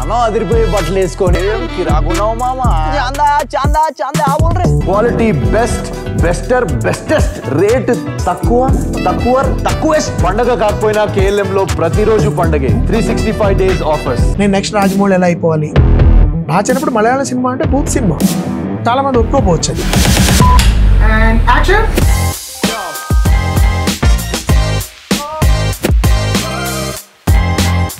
మనం అదిరిపోయే బట్టలు వేసుకొని కిరాకున్నావు మామా. చాందా చాందా చాందా ఆవులరే. Quality best, bester, bestest, rate తక్కువ, తక్కువెస్ట్. పండగ కాకపోయినా KLM లో ప్రతిరోజు పండగే. 365 days ఆఫర్స్. నేను నెక్స్ట్ రాజమౌళి ఎలా అయిపోవాలి? నా చిన్నప్పుడు మలయాళ సినిమా అంటే బూత్ సినిమా, చాలా మంది ఒప్పుకోపోవచ్చు. And action.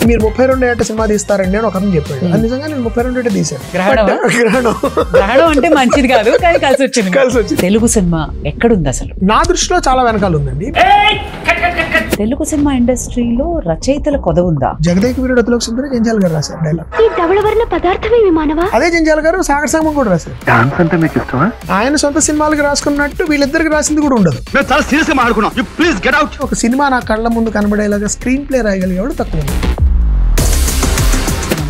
మీరు 32 ఏట సినిమా తీస్తారండి అని ఒక అతను చెప్పాడు. అది నిజంగా నేను 32 ఏట తీశాను. గ్రహణం అంటే మంచిది కాదు, కానీ కలిసి వచ్చింది. తెలుగు సినిమా ఎక్కడుంది అసలు? నా దృష్టిలో చాలా వెనకాల ఉందండి. తెలుగు సినిమా ఇండస్ట్రీలో రచయితల కొదవ ఉందా? జగదేక వీరుడు అతిలోక సుందరి జంజాల గారు రాశారు డైలాగ్. ఈ ధవళవర్ణ పదార్థమే మానవా? అదే జంజాల గారు సాగర్ సంగమం కూడా రాశారు. డాన్స్ అంటే మీకు ఇష్టమా? ఆయన సొంత సినిమాలకు రాసుకున్నట్టు వీళ్ళిద్దరికి రాసింది కూడా ఉండదు. చాలా సీరియస్ గా మాట్లాడుకున్నాం. You please get out. ఒక సినిమా నా కళ్ళ ముందు కనబడేలాగా స్క్రీన్ ప్లే రాయగలిగేవాడు తక్కువ.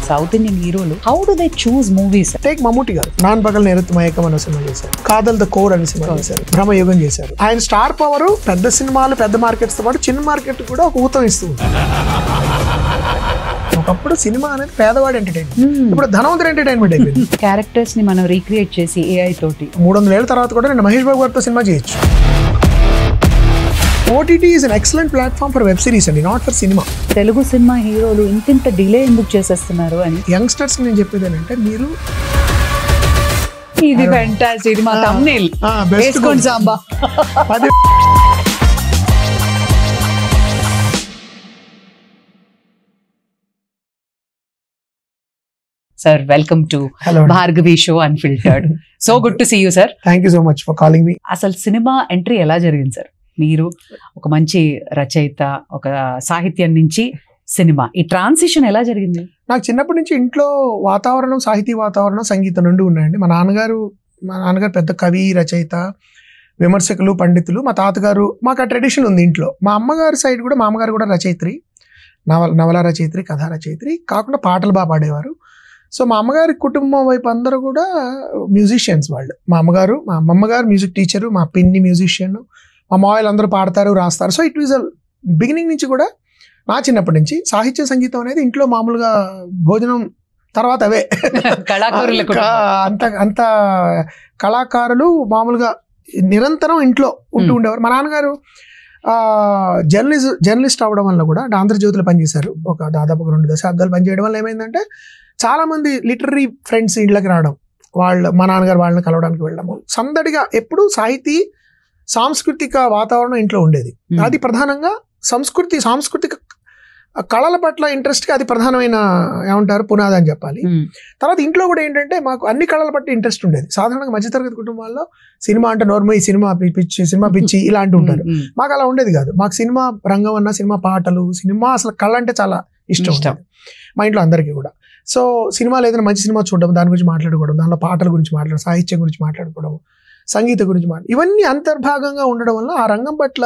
సౌత్ ఇండియన్ హీరోలు how do they choose movies? Take Mammootty గారు నాన్ పగల్ నేరత్తు మయకం అనే సినిమా చేశారు. కాదల్ ద కోర్ అనే సినిమా చేశారు. భ్రమయుగం చేశారు. ఆయన స్టార్ పవర్ పెద్ద సినిమాలు పెద్ద మార్కెట్స్ తో పాటు చిన్న మార్కెట్ కూడా ఒక ఊతం ఇస్తూ ఉంటుంది. ఒకప్పుడు సినిమా అనేది పేదవాడి ఎంటర్టైన్మెంట్, ఇప్పుడు ధనవంతుడు ఎంటర్టైన్మెంట్ అయిపోయింది. క్యారెక్టర్స్ ని మనం రీక్రియేట్ చేసి AI తోటి 300 ఏళ్ల తర్వాత కూడా నేను మహేష్ బాబు గారితో సినిమా చేయొచ్చు. OTT is an excellent platform for web series అండి, not for cinema. Telugu cinema హీరోలు ఇంత డిలే ఎందుకు చేసేస్తున్నారు అని యంగ్స్టర్స్ నేను చెప్పేది ఏంటంటే, మీరు ఇది ఫెంటాస్టిక్, ఇది మా thumbnail. వేసుకోండి Samba. Sir, welcome to Bhargavi Show Unfiltered. So good to see you, sir. Thank you so much for calling me. అసలు సినిమా ఎంట్రీ ఎలా జరిగింది సార్? మీరు ఒక మంచి రచయిత, ఒక సాహిత్యం నుంచి సినిమా, ఈ ట్రాన్సిషన్ ఎలా జరిగింది? నాకు చిన్నప్పటి నుంచి ఇంట్లో వాతావరణం, సాహితీ వాతావరణం, సంగీతం నుండి ఉన్నాయండి. మా నాన్నగారు పెద్ద కవి, రచయిత, విమర్శకులు, పండితులు. మా తాతగారు, మాకు ఆ ట్రెడిషన్ ఉంది ఇంట్లో. మా అమ్మగారి సైడ్ కూడా, మా అమ్మగారు కూడా రచయిత్రి, నవల రచయిత్రి, కథా రచయిత్రి, కాకుండా పాటలు బాగా పాడేవారు. సో మా అమ్మగారి కుటుంబం వైపు అందరూ కూడా మ్యూజిషియన్స్ వాళ్ళు. మా అమ్మగారు మ్యూజిక్ టీచరు, మా పిన్ని మ్యూజిషియన్, మా మావయ్యలు అందరూ పాడతారు, రాస్తారు. సో ఇట్ వాజ్ బిగినింగ్ నుంచి కూడా నా చిన్నప్పటి నుంచి సాహిత్య సంగీతం అనేది ఇంట్లో మామూలుగా భోజనం తర్వాత అవే అంత కళాకారులు మామూలుగా నిరంతరం ఇంట్లో ఉంటూ ఉండేవారు. మా నాన్నగారు జర్నలిస్ట్ అవ్వడం వల్ల కూడా ఆంధ్రజ్యోతిలో పనిచేశారు. దాదాపు 2 దశాబ్దాలు పనిచేయడం వల్ల ఏమైందంటే, చాలా మంది లిటరరీ ఫ్రెండ్స్ ఇంట్లోకి రావడం, మా నాన్నగారు వాళ్ళని కలవడానికి వెళ్ళడము, సందడిగా ఎప్పుడు సాంస్కృతిక వాతావరణం ఇంట్లో ఉండేది. అది ప్రధానంగా సాంస్కృతిక కళల పట్ల ఇంట్రెస్ట్ కి అది ప్రధానమైన ఏమంటారు పునాది అని చెప్పాలి. తర్వాత ఇంట్లో కూడా ఏంటంటే, మాకు అన్ని కళల పట్ల ఇంట్రెస్ట్ ఉండేది. సాధారణంగా మధ్యతరగతి కుటుంబాల్లో సినిమా అంటే నోర్మల్, సినిమా పిచ్చి ఇలాంటి ఉంటారు. మాకు అలా ఉండేది కాదు. మాకు సినిమా రంగం అన్న, సినిమా పాటలు, సినిమా అసలు కళ అంటే చాలా ఇష్టం మా ఇంట్లో అందరికీ కూడా. సో సినిమాలు ఏదైనా మంచి సినిమా చూడడం, దాని గురించి మాట్లాడుకోవడం, దానిలో పాటల గురించి మాట్లాడడం, సాహిత్యం గురించి మాట్లాడుకోవడం, సంగీతం గురించి ఇవన్నీ అంతర్భాగంగా ఉండడం వల్ల ఆ రంగం పట్ల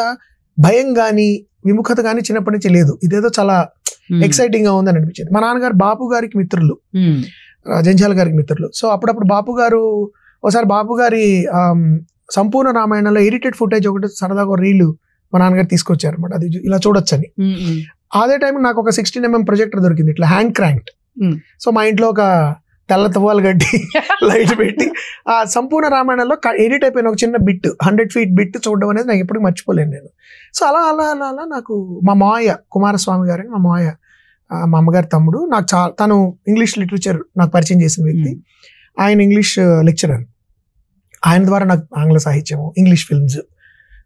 భయం కానీ విముఖత కానీ చిన్నప్పటి నుంచి లేదు. ఇదేదో చాలా ఎక్సైటింగ్ గా ఉందని అనిపించేది. మా నాన్నగారు బాపు గారికి మిత్రులు, జంజాల గారికి మిత్రులు. సో అప్పుడప్పుడు ఒకసారి బాపు గారి సంపూర్ణ రామాయణంలో ఎడిటెడ్ ఫుటేజ్ ఒకటి సరదాగా రీల్ మా నాన్నగారు తీసుకొచ్చారు అనమాట. అది ఇలా చూడొచ్చని. అదే టైం నాకు ఒక 16mm ప్రొజెక్టర్ దొరికింది, ఇట్లా హ్యాండ్ క్రాంక్డ్. సో మా ఇంట్లో ఒక తెల్ల తువ్వాలు కట్టి లైట్ పెట్టి ఆ సంపూర్ణ రామాయణంలో ఎడిట్ అయిపోయిన ఒక చిన్న బిట్, 100 feet బిట్ చూడడం అనేది నాకు ఎప్పటికీ మర్చిపోలేను నేను. సో అలా నాకు మా మావయ్య కుమారస్వామి గారని, మా మావయ్య మా అమ్మగారి తమ్ముడు, నాకు తను ఇంగ్లీష్ లిటరేచర్ నాకు పరిచయం చేసిన వ్యక్తి. ఆయన ఇంగ్లీష్ లెక్చరర్. ఆయన ద్వారా నాకు ఆంగ్ల సాహిత్యము, ఇంగ్లీష్ ఫిల్మ్స్.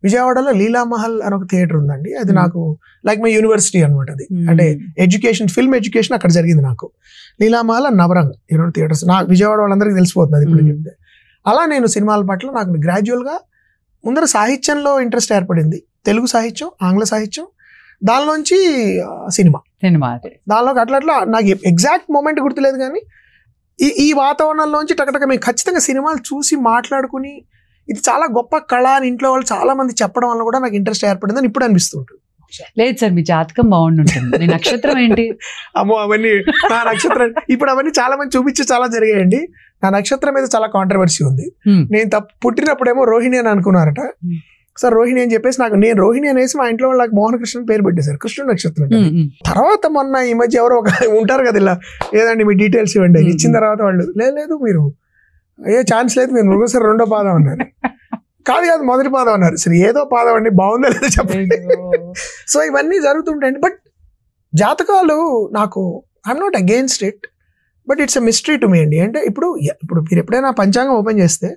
విజయవాడలో లీలామహల్ అని ఒక థియేటర్ ఉందండి. అది నాకు లైక్ మై యూనివర్సిటీ అనమాట. అది అంటే ఫిల్మ్ ఎడ్యుకేషన్ అక్కడ జరిగింది నాకు. Leela Mahal and Navrang, 2 theatres. నా విజయవాడ వాళ్ళందరికీ తెలిసిపోతుంది అది ఇప్పుడు చెప్తే. అలా నేను సినిమాల పట్ల నాకు గ్రాడ్యువల్గా ముందర సాహిత్యంలో ఇంట్రెస్ట్ ఏర్పడింది. తెలుగు సాహిత్యం, ఆంగ్ల సాహిత్యం, దానిలోంచి సినిమా. దానిలోకి అట్లా నాకు ఎగ్జాక్ట్ మూమెంట్ గుర్తులేదు, కానీ ఈ వాతావరణంలోంచి టకటక మేము ఖచ్చితంగా సినిమాలు చూసి మాట్లాడుకుని ఇది చాలా గొప్ప కళ అని ఇంట్లో వాళ్ళు చాలా మంది చెప్పడం వల్ల కూడా నాకు ఇంట్రెస్ట్ ఏర్పడిందని ఇప్పుడు అనిపిస్తుంటుంది. లేదు సార్, మీ జాతకం బాగుంటుంది. మీ నక్షత్రం ఏంటి? అమ్మో అవన్నీ నా నక్షత్రం ఇప్పుడు అవన్నీ చాలా మంది చూపించి చాలా జరిగాయండి. నా నక్షత్రం మీద చాలా కాంట్రవర్సీ ఉంది. నేను పుట్టినప్పుడేమో రోహిణి అని అనుకున్నారట. సార్ రోహిణి అని చెప్పేసి నేను రోహిణి అనేసి మా ఇంట్లో వాళ్ళకి మోహన కృష్ణ పేరు పెట్టేశారు, కృష్ణుడు నక్షత్రం. తర్వాత మొన్న ఈ మధ్య ఎవరో ఒక ఉంటారు కదా ఇలా, ఏదండి మీ డీటెయిల్స్ ఇవ్వండి, ఇచ్చిన తర్వాత వాళ్ళు లేదు మీరు ఛాన్స్ లేదు, మీరు మృగసర రెండో పాదం అన్నారు. కాదు మొదటి పాదం అన్నారు. సరే ఏదో పాదం అండి, బాగుందా లేదా చెప్పండి. సో ఇవన్నీ జరుగుతుంటాయండి. బట్ జాతకాలు నాకు I'm not against it, but it's a mystery to me అండి. అంటే ఇప్పుడు మీరు ఎప్పుడైనా పంచాంగం ఓపెన్ చేస్తే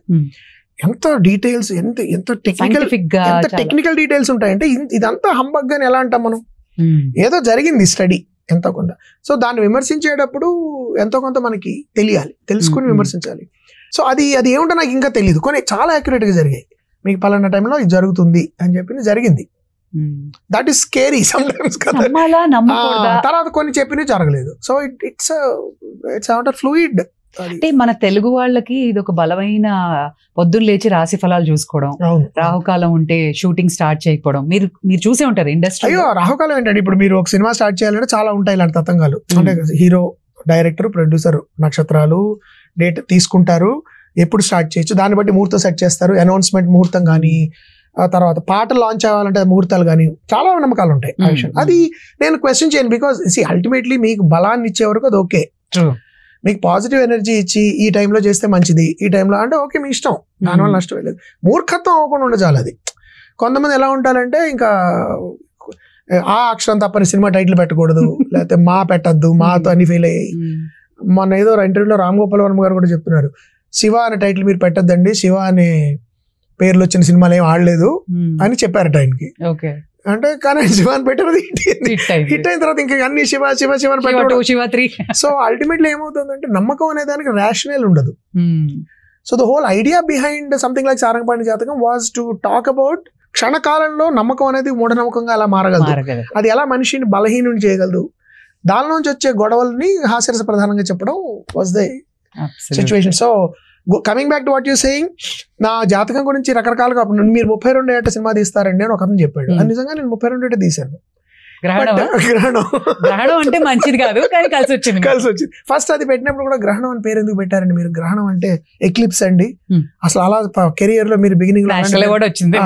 ఎంత డీటెయిల్స్, ఎంత టెక్నికల్ డీటెయిల్స్ ఉంటాయంటే ఇదంతా హంబగ్ అని ఎలా అంటాం మనం. ఏదో జరిగింది స్టడీ ఎంతో కొంత, సో దాన్ని విమర్శించేటప్పుడు ఎంతో కొంత మనకి తెలుసుకుని విమర్శించాలి. సో అది ఏముంటో నాకు ఇంకా తెలియదు. కొన్ని చాలా యాక్యురేట్ గా జరిగాయి, మీకు పలానా టైంలో ఇది జరుగుతుంది అని చెప్పింది జరిగింది. That is scary some times కదా. తర్వాత కొన్ని చెప్పినవి జరగలేదు. So it's fluid. అంటే మన తెలుగు వాళ్ళకి ఇది ఒక బలమైన పొద్దున్న లేచి రాశి ఫలాలు చూసుకోవడం, రాహుకాలం ఉంటే షూటింగ్ స్టార్ట్ చేయకపోవడం, మీరు చూసే ఉంటారు ఇండస్ట్రీ. అయ్యో రాహుకాలం ఏంటంటే ఇప్పుడు మీరు ఒక సినిమా స్టార్ట్ చేయాలంటే చాలా ఉంటాయి ఇలాంటి తతంగాలు. అంటే హీరో, డైరెక్టర్, ప్రొడ్యూసర్ నక్షత్రాలు డేట్ తీసుకుంటారు, ఎప్పుడు స్టార్ట్ చేయొచ్చు దాన్ని బట్టి ముహూర్తం సెట్ చేస్తారు. అనౌన్స్మెంట్ ముహూర్తం కానీ, ఆ తర్వాత పాటలు లాంచ్ అవ్వాలంటే ముహూర్తాలు కానీ, చాలా నమ్మకాలు ఉంటాయి. అది నేను క్వశ్చన్ చేయను, బికాస్ అల్టిమేట్లీ మీకు బలాన్ని ఇచ్చే వరకు అది ఓకే. మీకు పాజిటివ్ ఎనర్జీ ఇచ్చి ఈ టైంలో చేస్తే మంచిది, ఈ టైంలో అంటే ఓకే మీ ఇష్టం, దానివల్ల నష్టం లేదు. మూర్ఖత్వం అవ్వకుండా ఉండచాలి. అది కొంతమంది ఎలా ఉంటారంటే ఇంకా ఆ అక్షరం తప్పని సినిమా టైటిల్ పెట్టకూడదు, లేకపోతే మా పెట్టద్దు, మాతో అని ఫీల్ అయ్యాయి. మొన్న ఏదో ఇంటర్వ్యూలో రామ్ గోపాల్ వర్మ గారు కూడా చెప్తున్నారు, శివ అనే టైటిల్ మీరు పెట్టద్దండి, శివ అనే పేర్లు వచ్చిన సినిమాలు ఏం ఆడలేదు అని చెప్పారట ఆయనకి. అంటే కానీ శివ అని పెట్టారు, హిట్ అయిన తర్వాత ఇంకా అన్ని శివ శివ శివ అని పెట్టారు. సో అల్టిమేట్లీ ఏమవుతుందంటే నమ్మకం అనే దానికి రేషనల్ ఉండదు. So the whole idea behind something like Sarangapani జాతకం వాజ్ టు టాక్ అబౌట్ క్షణకాలంలో నమ్మకం అనేది మూఢనమ్మకంగా అలా మారగలదు, అది ఎలా మనిషిని బలహీనుని చేయగలదు, దానిలోంచి వచ్చే గొడవల్ని హాస్యరస ప్రధానంగా చెప్పడం was the situation. So coming back to what you saying, నా జాతకం గురించి రకరకాలుగా మీరు 32 ఏట సినిమా తీస్తారండి అని ఒక అతను చెప్పాడు. అది నిజంగా నేను 32 ఏట తీశాను. గ్రహణం అంటే మంచిది కాదు, కానీ కలిసి వచ్చింది. ఫస్ట్ అది పెట్టినప్పుడు కూడా గ్రహణం అని పేరు ఎందుకు పెట్టారండి మీరు, గ్రహణం అంటే ఎక్లిప్స్ అండి, అసలు అలా కెరియర్ లో మీరు బిగినింగ్ లో వచ్చింది.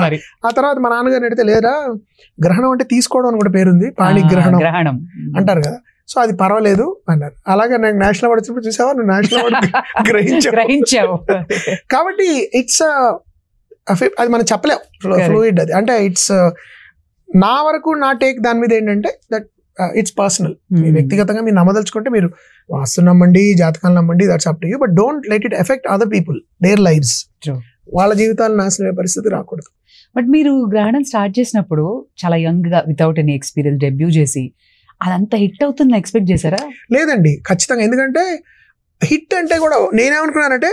ఆ తర్వాత మా నాన్నగారు అడిగితే లేదా గ్రహణం అంటే తీసుకోవడం అని కూడా పేరుంది, పాణి గ్రహణం అంటారు కదా, సో అది పర్వాలేదు అన్నారు. అలాగే నాకు నేషనల్ అవార్డు వచ్చినప్పుడు చూసావా, నువ్వు నేషనల్ అవార్డు గ్రహించావు. కాబట్టి ఇట్స్ అది మనం చెప్పలేం, ఫ్లూయిడ్ అది. అంటే ఇట్స్ నా వరకు నా టేక్ దాని మీద ఏంటంటే దట్ ఇట్స్ పర్సనల్. మీ వ్యక్తిగతంగా మీరు నమ్మదలుచుకుంటే మీరు వాస్తు నమ్మండి, జాతకాలు నమ్మండి, that's up to you, but don't let it effect other people, there lifes. వాళ్ళ జీవితాలు నాశనమే పరిస్థితి రాకూడదు. బట్ మీరు గ్రహణం స్టార్ట్ చేసినప్పుడు చాలా యంగ్ గా వితౌట్ ఎనీ ఎక్స్పీరియన్స్ డెబ్యూ చేసి అదంతా హిట్ అవుతుంది ఎక్స్పెక్ట్ చేశారా? లేదండి, ఖచ్చితంగా. ఎందుకంటే హిట్ అంటే కూడా నేనేమనుకున్నానంటే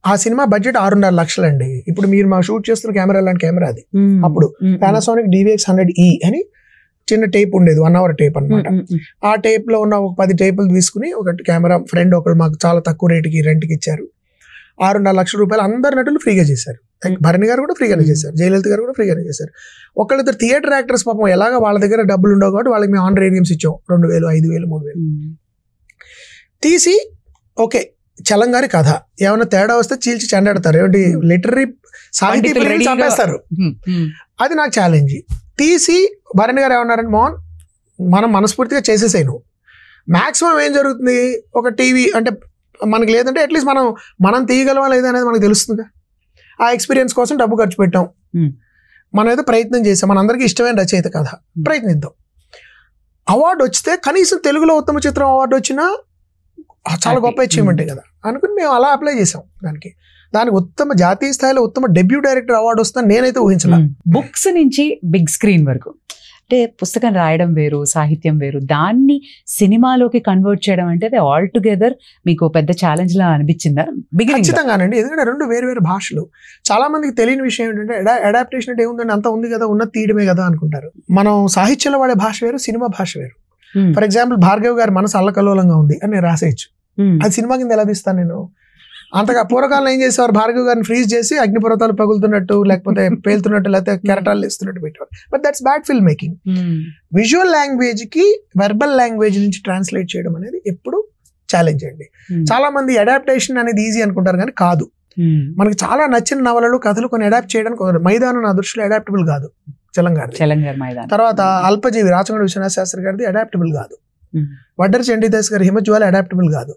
ఆ సినిమా బడ్జెట్ 6.5 లక్షలు అండి. ఇప్పుడు మీరు మా షూట్ చేస్తున్న కెమెరా లాంటి కెమెరా అది. అప్పుడు పానాసోనిక్ DVX-100E అని చిన్న టేప్ ఉండేది, 1 hour టేప్ అనమాట. ఆ టేప్ లో ఉన్న ఒక 10 టేపులు తీసుకుని ఒక కెమెరా ఫ్రెండ్ ఒకళ్ళు మాకు చాలా తక్కువ రేటుకి రెంట్కి ఇచ్చారు. 6.5 లక్షల రూపాయలు అందరు నటులు ఫ్రీగా చేశారు. భరణి గారు కూడా ఫ్రీగానే చేశారు, జయలలిత గారు కూడా ఫ్రీగానే చేశారు. ఒకళ్ళిద్దరు థియేటర్ యాక్టర్స్ పాపం ఎలాగా వాళ్ళ దగ్గర డబ్బులు ఉండవు కాబట్టి వాళ్ళకి మేము ఆనరేరియంస్ ఇచ్చాం, 2,000, 5,000, 3,000 తీసి. ఓకే, చలంగారి కథ ఏమైనా తేడా వస్తే చీల్చి చెండాడతారు, ఏమిటి లిటరీ సాహితీ చంపేస్తారు. అది నాకు ఛాలెంజ్. తీసి భరణి గారు ఏమన్నారంటే, మోహన్ మనం మనస్ఫూర్తిగా చేసేసాయి, నువ్వు మాక్సిమం ఏం జరుగుతుంది, ఒక టీవీ అంటే మనకి లేదంటే అట్లీస్ట్ మనం తీయగలవా లేదా అనేది మనకు తెలుస్తుంది. ఆ ఎక్స్పీరియన్స్ కోసం డబ్బు ఖర్చు పెట్టాం, మనం ఏదో ప్రయత్నం చేసాం, మనందరికీ ఇష్టమైన రచయిత కథ, ప్రయత్నిద్దాం. అవార్డు వచ్చితే కనీసం తెలుగులో ఉత్తమ చిత్రం అవార్డు వచ్చినా చాలా గొప్ప అచీవ్మెంటే కదా అనుకుని మేము అలా అప్లై చేసాం. దానికి ఉత్తమ జాతీయ స్థాయిలో ఉత్తమ డెబ్యూ డైరెక్టర్ అవార్డు వస్తుందని నేనైతే ఊహించలేదు. బుక్స్ నుంచి బిగ్ స్క్రీన్ వరకు అంటే పుస్తకం రాయడం వేరు, సాహిత్యం వేరు, దాన్ని సినిమాలోకి కన్వర్ట్ చేయడం అంటే ఆల్ టుగెదర్ మీకు పెద్ద ఛాలెంజ్ లా అనిపించిందా? ఖచ్చితంగానండి, ఎందుకంటే 2 వేరు భాషలు. చాలా మందికి తెలియని విషయం ఏంటంటే అడాప్టేషన్ అంటే ఏముందండి, అంత ఉంది కదా, ఉన్నది తీయడమే కదా అనుకుంటారు. మనం సాహిత్యంలో వాడే భాష వేరు, సినిమా భాష వేరు. ఫర్ ఎగ్జాంపుల్ భార్గవ్ గారి మనసు అల్లకల్లోలంగా ఉంది అని నేను రాసేయచ్చు, అది సినిమా కింద ఎలా తీస్తాను నేను? అంతగా పూర్వకాలంలో ఏం చేసేవారు, భార్గవ్ గారిని ఫ్రీజ్ చేసి అగ్నిపర్వతాలు పగులుతున్నట్టు లేకపోతే పేలుతున్నట్టు లేకపోతే కెరటాలు ఇస్తున్నట్టు పెట్టేవారు. But that's bad film making. Visual language కి వెర్బల్ లాంగ్వేజ్ నుంచి ట్రాన్స్లేట్ చేయడం అనేది ఎప్పుడు ఛాలెంజ్ అండి. చాలా మంది అడాప్టేషన్ అనేది ఈజీ అనుకుంటారు కానీ కాదు. మనకి చాలా నచ్చిన నవలలు కథలు కొన్ని అడాప్ట్ చేయడానికి కుదరదు. మైదానం నా దృష్టిలో అడాప్టబుల్ కాదు, చలంగారు మైదానం. తర్వాత అల్పజీవి రాచకొండ విశ్వనాథ శాస్త్రి గారిది అడాప్టబుల్ కాదు. వడ్డరి చండీదాస్ గారి హిమజ్వాల అడాప్టబుల్ కాదు.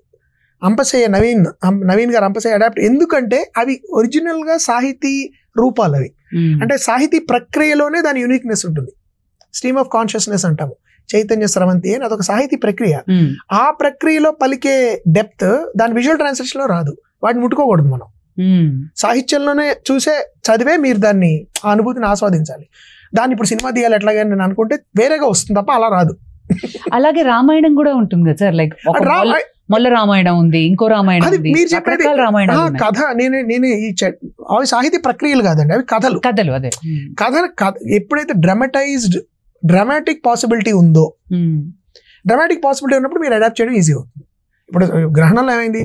అంపశయ్య నవీన్ గారు అంపశయ్య అడాప్ట్, ఎందుకంటే అవి ఒరిజినల్ గా సాహితీ రూపాలు. అవి అంటే సాహితీ ప్రక్రియలోనే దాని యూనిక్నెస్ ఉంటుంది. స్ట్రీమ్ ఆఫ్ కాన్షియస్నెస్ అంటాము, చైతన్య స్రవంతి అని, అదొక సాహితీ ప్రక్రియ. ఆ ప్రక్రియలో పలికే డెప్త్ దాని విజువల్ ట్రాన్స్లేషన్ లో రాదు. వాటిని ముట్టుకోకూడదు మనం. సాహిత్యంలోనే చూసే చదివే మీరు దాన్ని ఆ అనుభూతిని ఆస్వాదించాలి. దాన్ని ఇప్పుడు సినిమా తీయాలి ఎట్లాగా నేను అనుకుంటే వేరేగా వస్తుంది తప్ప అలా రాదు. అలాగే రామాయణం కూడా ఉంటుంది కదా సార్, లైక్ మొల్ల రామాయణం ఉంది, ఇంకో రామాయణం ఉంది, రకరకాల రామాయణం కథ. నేను అవి సాహితీ ప్రక్రియలు కాదండి, అవి కథలు. అదే కథ ఎప్పుడైతే డ్రామాటిక్ పాసిబిలిటీ ఉందో, డ్రామాటిక్ పాసిబిలిటీ ఉన్నప్పుడు మీరు అడాప్ట్ చేయడం ఈజీ అవుతుంది. ఇప్పుడు గ్రహణంలో ఏమైంది,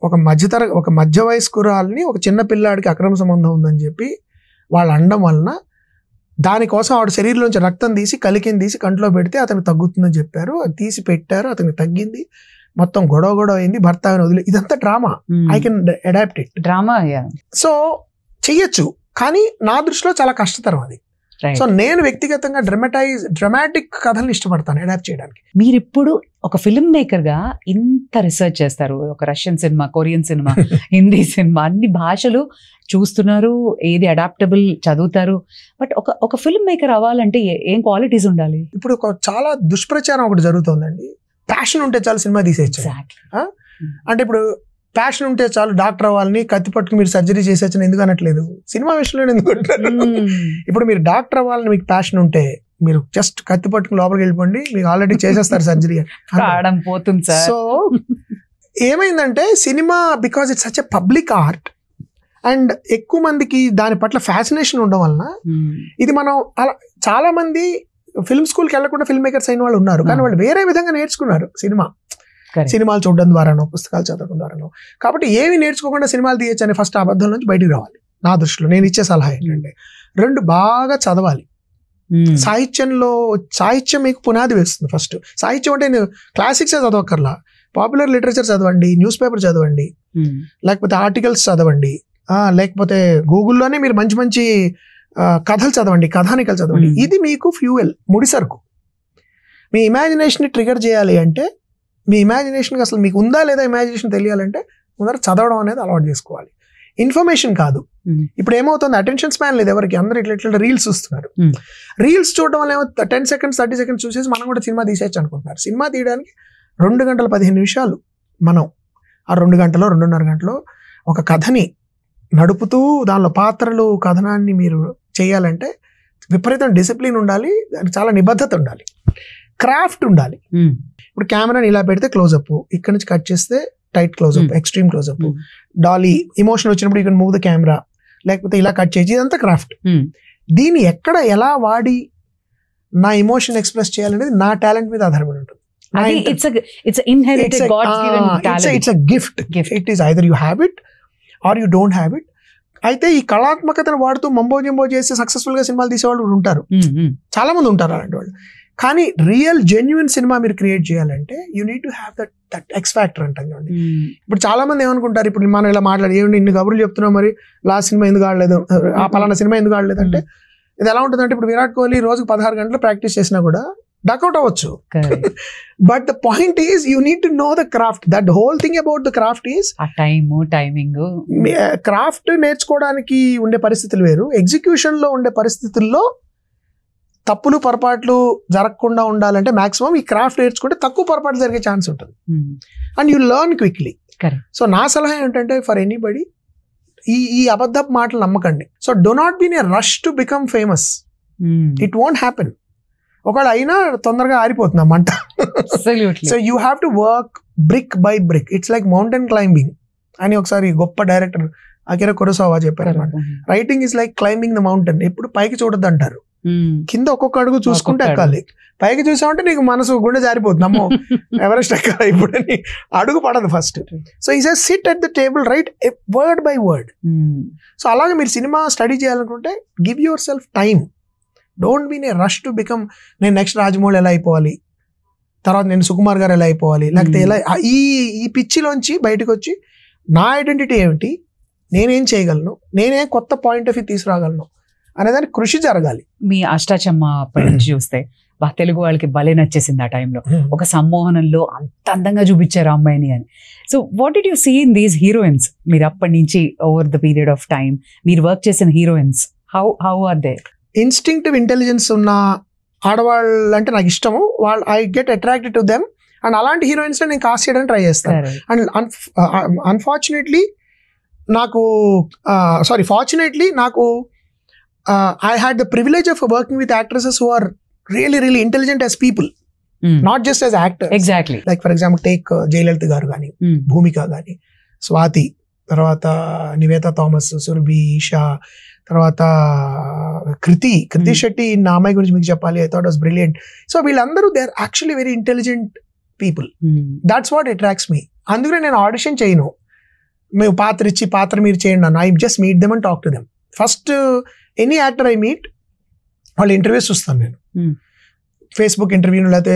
ఒక మధ్య వయస్కురాల్ని ఒక చిన్న పిల్లాడికి అక్రమ సంబంధం ఉందని చెప్పి వాళ్ళు అనడం వలన దానికోసం ఆవిడ శరీరంలోంచి రక్తం తీసి కలికిని తీసి కంట్లో పెడితే అతనికి తగ్గుతుందని చెప్పారు. అది తీసి పెట్టారు, అతనికి తగ్గింది, మొత్తం గొడవ అయింది, భర్త వదిలే. ఇదంతా drama. I can adapt it, drama. So చెయ్యొచ్చు, కానీ నా దృష్టిలో చాలా కష్టతరం అది. సో నేను వ్యక్తిగతంగా డ్రామాటిక్ కథలను ఇష్టపడతాను అడాప్ట్ చేయడానికి. మీరు ఇప్పుడు ఒక ఫిల్మ్ మేకర్ గా ఇంత రీసెర్చ్ చేస్తారు, ఒక Russian cinema, Korean cinema, Hindi cinema, అన్ని భాషలు చూస్తున్నారు, ఏది అడాప్టబుల్ చదువుతారు. బట్ ఒక ఫిల్మ్ మేకర్ అవ్వాలంటే ఏం క్వాలిటీస్ ఉండాలి? ఇప్పుడు చాలా దుష్ప్రచారం ఒకటి జరుగుతుందండి. ప్యాషన్ ఉంటే చాలు సినిమా తీసేయచ్చు. అంటే ఇప్పుడు ప్యాషన్ ఉంటే చాలు డాక్టర్ అవ్వాలని, కత్తి పట్టుకు మీరు సర్జరీ చేసేచ్చని ఎందుకు అనట్లేదు, సినిమా విషయంలో ఎందుకు అంటారు? ఇప్పుడు మీరు డాక్టర్ అవ్వాలని మీకు ప్యాషన్ ఉంటే మీరు జస్ట్ కత్తి పట్టుకుని లోపలికి వెళ్ళిపోండి, మీకు ఆల్రెడీ చేసేస్తారు సర్జరీ. సో ఏమైందంటే cinema, because it's such a public art and ఎక్కువ మందికి దాని పట్ల ఫ్యాసినేషన్ ఉండడం వలన ఇది మనం అలా చాలా మంది ఫిల్మ్ స్కూల్కి వెళ్ళకుండా ఫిల్మ్ మేకర్స్ అయిన వాళ్ళు ఉన్నారు, కానీ వాళ్ళు వేరే విధంగా నేర్చుకున్నారు సినిమాలు చూడడం ద్వారానో, పుస్తకాలు చదవడం ద్వారానో. కాబట్టి ఏమి నేర్చుకోకుండా సినిమాలు తీయచ్చు అని ఫస్ట్ అబద్ధం నుంచి బయటికి రావాలి. నా దృష్టిలో నేను ఇచ్చే సలహా ఏంటంటే, 2 బాగా చదవాలి. సాహిత్యం మీకు పునాది వేస్తుంది. ఫస్ట్ సాహిత్యం అంటే క్లాసిక్సే చదవక్కర్లా, పాపులర్ లిటరేచర్ చదవండి, న్యూస్ పేపర్ చదవండి, లేకపోతే ఆర్టికల్స్ చదవండి, లేకపోతే గూగుల్లోనే మీరు మంచి మంచి కథలు చదవండి, కథానికలు చదవండి. ఇది మీకు ఫ్యూయల్, ముడిసరుకు. మీ ఇమాజినేషన్ ట్రిగర్ చేయాలి అంటే, మీ ఇమాజినేషన్ అసలు మీకు ఉందా లేదా ఇమాజినేషన్ తెలియాలంటే ముందర చదవడం అనేది అలవాటు చేసుకోవాలి. ఇన్ఫర్మేషన్ కాదు. ఇప్పుడు ఏమవుతుంది, అటెన్షన్ స్పాన్ లేదు ఎవరికి, అందరూ ఇట్లా రీల్స్ చూస్తున్నారు. రీల్స్ చూడడం వల్ల ఏమో 10 seconds 30 seconds చూసేసి మనం కూడా సినిమా తీసేయచ్చు అనుకుంటున్నారు. సినిమా తీయడానికి 2 గంటల 15 నిమిషాలు మనం ఆ 2 గంటలో 2.5 గంటలో ఒక కథని నడుపుతూ దానిలో పాత్రలు కథనాన్ని మీరు చేయాలంటే విపరీతం డిసిప్లిన్ ఉండాలి, దానికి చాలా నిబద్ధత ఉండాలి, క్రాఫ్ట్ ఉండాలి. ఇప్పుడు కెమెరాని ఇలా పెడితే క్లోజప్, ఇక్కడ నుంచి కట్ చేస్తే tight closeup, extreme closeup, dolly, emotion వచ్చినప్పుడు you can move the camera, లేకపోతే ఇలా కట్ చేసి, ఇదంతా క్రాఫ్ట్. దీన్ని ఎక్కడ ఎలా వాడి నా ఇమోషన్ ఎక్స్ప్రెస్ చేయాలనేది నా టాలెంట్ మీద ఆధారపడి ఉంటుంది. It's a gift. It is either you have it or you don't have it. అయితే ఈ కళాత్మకతను వాడుతూ మంబో జింబో చేసి సక్సెస్ఫుల్ గా సినిమాలు తీసేవాళ్ళు ఉంటారు, చాలా మంది ఉంటారు అలాంటి వాళ్ళు. కానీ రియల్ జెన్యున్ సినిమా మీరు క్రియేట్ చేయాలంటే you need to have that X factor అంటాం చూడండి. ఇప్పుడు చాలా మంది ఏమనుకుంటారు, ఇప్పుడు మనం ఇలా మాట్లాడి ఏమండి ఇన్ని కబుర్లు చెప్తున్నాం, మరి లాస్ట్ సినిమా ఎందుకు ఆడలేదు, ఆ పలానా సినిమా ఎందుకు ఆడలేదు అంటే, ఇది ఎలా ఉంటుందంటే, ఇప్పుడు విరాట్ కోహ్లీ రోజుకు 16 గంటలు ప్రాక్టీస్ చేసినా కూడా డక్అవుట్ అవ్వచ్చు. But the point is you need to know the craft. That whole thing about the craft is timing. Craft నేర్చుకోవడానికి ఉండే పరిస్థితులు వేరు, ఎగ్జిక్యూషన్ లో ఉండే పరిస్థితుల్లో తప్పులు పొరపాట్లు జరగకుండా ఉండాలంటే మాక్సిమం ఈ క్రాఫ్ట్ నేర్చుకుంటే తక్కువ పొరపాటు జరిగే ఛాన్స్ ఉంటుంది and you learn quickly. So నా సలహా ఏంటంటే, ఫర్ ఎనీబడి ఈ అబద్ధపు మాటలు నమ్మకండి. So do not be in a rush to become famous. It won't happen. ఒకవేళ అయినా తొందరగా ఆరిపోతుంది మంట. So you have to work brick by brick. It's like mountain climbing అని ఒకసారి గొప్ప డైరెక్టర్ అకిరా కురోసావా చెప్పారు అనమాట. Writing is like climbing the mountain. ఎప్పుడు పైకి చూడొద్దు అంటారు, కింద ఒక్కొక్క అడుగు చూసుకుంటే ఎక్కాలి. పైకి చూసామంటే నీకు మనసు గుండె జారిపోతుంది, అమ్మో ఎవరెస్ట్ ఎక్కాలి ఇప్పుడు అని అడుగు పడదు ఫస్ట్. సో ఈ says sit at the table, write word by word. So అలాగే మీరు సినిమా స్టడీ చేయాలనుకుంటే give yourself time. Don't be a rush to become, నేను నెక్స్ట్ రాజమౌళి ఎలా అయిపోవాలి, తర్వాత నేను సుకుమార్ గారు ఎలా అయిపోవాలి, లేకపోతే ఎలా ఈ పిచ్చిలోంచి బయటకు వచ్చి నా ఐడెంటిటీ ఏమిటి, నేనేం చేయగలను, నేనే కొత్త పాయింట్ ఆఫ్ వ్యూ తీసుకురాగలను అనేదానికి కృషి జరగాలి. మీ అష్టాచమ్మ అప్పటి నుంచి చూస్తే తెలుగు వాళ్ళకి భలే నచ్చేసింది ఆ టైంలో. ఒక సమ్మోహనంలో అంత అందంగా చూపించారు ఆ అమ్మాయిని అని. So what did you see in these heroines? మీరు అప్పటి నుంచి over the period of time మీరు వర్క్ చేసిన heroines, how are they? Instinctive intelligence ఉన్న ఆడవాళ్ళు అంటే నాకు ఇష్టము. వాళ్ళు I get attracted to them. And అలాంటి హీరోయిన్స్ నేను కాస్ట్ చేయడానికి ట్రై చేస్తాను. అండ్ అన్ఫార్చునేట్లీ ఫార్చునేట్లీ నాకు I had the privilege of working with actresses who are really, really intelligent as people, not just as actors. Exactly. Like for example, take Jayalalitha garu gaani, Bhumika gaani, Swati, tarvata Nivetha Thomas, Surabhi, Isha, tarvata Kriti Shetty in Amai gurinchi meeku cheppali, I thought it was brilliant. So వీళ్ళందరూ they are actually very intelligent people. That's what attracts me. అందుకనే నేను audition చేయను. మేము పాత్ర ఇచ్చి పాత్ర మీరు చేయండి అన్న. I just meet them and talk to them. First any actor I meet వాళ్ళ ఇంటర్వ్యూస్ చూస్తాను నేను. ఫేస్బుక్ ఇంటర్వ్యూని లేకపోతే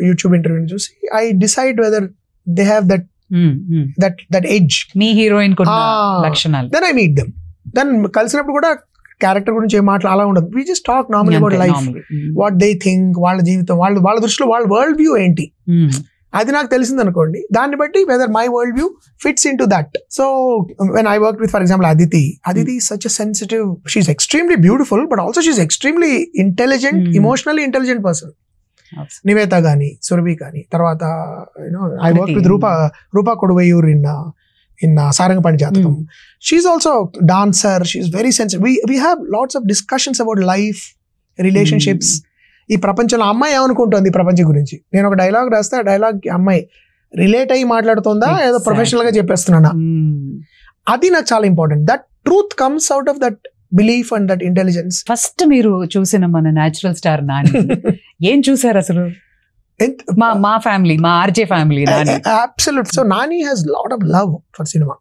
యూట్యూబ్ ఇంటర్వ్యూని చూసి I decide whether they have that edge. మీ హీరోయిన్ లక్షణాలు. Then I meet them. Then కలిసినప్పుడు కూడా క్యారెక్టర్ గురించి ఏం మాటలు అలా ఉండదు. We just talk normal about life, what they think, వాళ్ళ జీవితం, వాళ్ళ దృష్టిలో వాళ్ళ వరల్డ్ వ్యూ ఏంటి అది నాకు తెలిసింది అనుకోండి. దాన్ని బట్టి whether my world view fits in to that. So when I work with for example Aditi is such a sensitive, she's extremely beautiful but also she's extremely intelligent, emotionally intelligent person. Nivetha gaani, Surabhi gaani, tarvata I worked with Rupa Koduvayur in Sarangapani Jatakam. She's also a dancer, she's very sensitive. We have lots of discussions about life, relationships. ఈ ప్రపంచంలో అమ్మాయి ఏమనుకుంటుంది ఈ ప్రపంచం గురించి. నేను ఒక dialogue రాస్తే ఆ డైలాగ్ అమ్మాయి రిలేట్ అయ్యి మాట్లాడుతుందా ఏదో ప్రొఫెషనల్ గా చెప్పేస్తున్నానా, అది నాకు చాలా important. That truth comes out of that belief and that intelligence. First మీరు చూసిన మన న్యాచురల్ స్టార్ నాని ఏం చూసారు అసలు? మా ఫ్యామిలీ, మా RJ family. Absolute. So Nani has lot of love for cinema.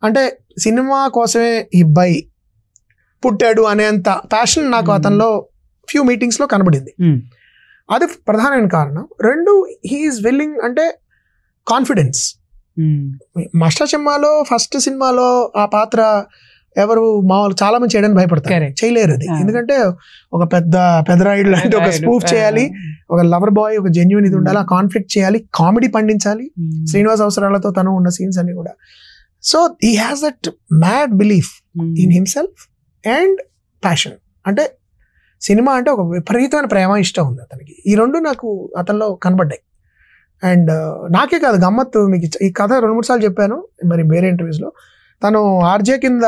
అంటే సినిమా కోసమే ఈ అబ్బాయి పుట్టాడు అనేంత ప్యాషన్ నాకు అతనిలో ఫ్యూ మీటింగ్స్ లో కనబడింది. అది ప్రధానమైన కారణం. రెండు, హీఈస్ విల్లింగ్ అంటే కాన్ఫిడెన్స్. అష్టాచమ్మాలో ఫస్ట్ సినిమాలో ఆ పాత్ర ఎవరు మామూలు చాలా మంది చేయడానికి భయపడతారు, చేయలేరు అది. ఎందుకంటే ఒక పెద్దరాయుడు లాంటి ఒక స్పూఫ్ చేయాలి, ఒక లవర్ బాయ్, ఒక జెన్యూన్ ఇది ఉండాలి, ఆ కాన్ఫ్లిక్ట్ చేయాలి, కామెడీ పండించాలి. శ్రీనివాస్ అవసరాలతో తను ఉన్న సీన్స్ అన్ని కూడా. So he has that mad belief in himself and passion. అంటే సినిమా అంటే ఒక విపరీతమైన ప్రేమ, ఇష్టం ఉంది అతనికి. ఈ రెండు నాకు అతనిలో కనబడ్డాయి. అండ్ నాకే కాదు, గమ్మత్తు మీకు ఈ కథ 2-3 సార్లు చెప్పాను మరి వేరే ఇంటర్వ్యూస్లో. తను ఆర్జే కింద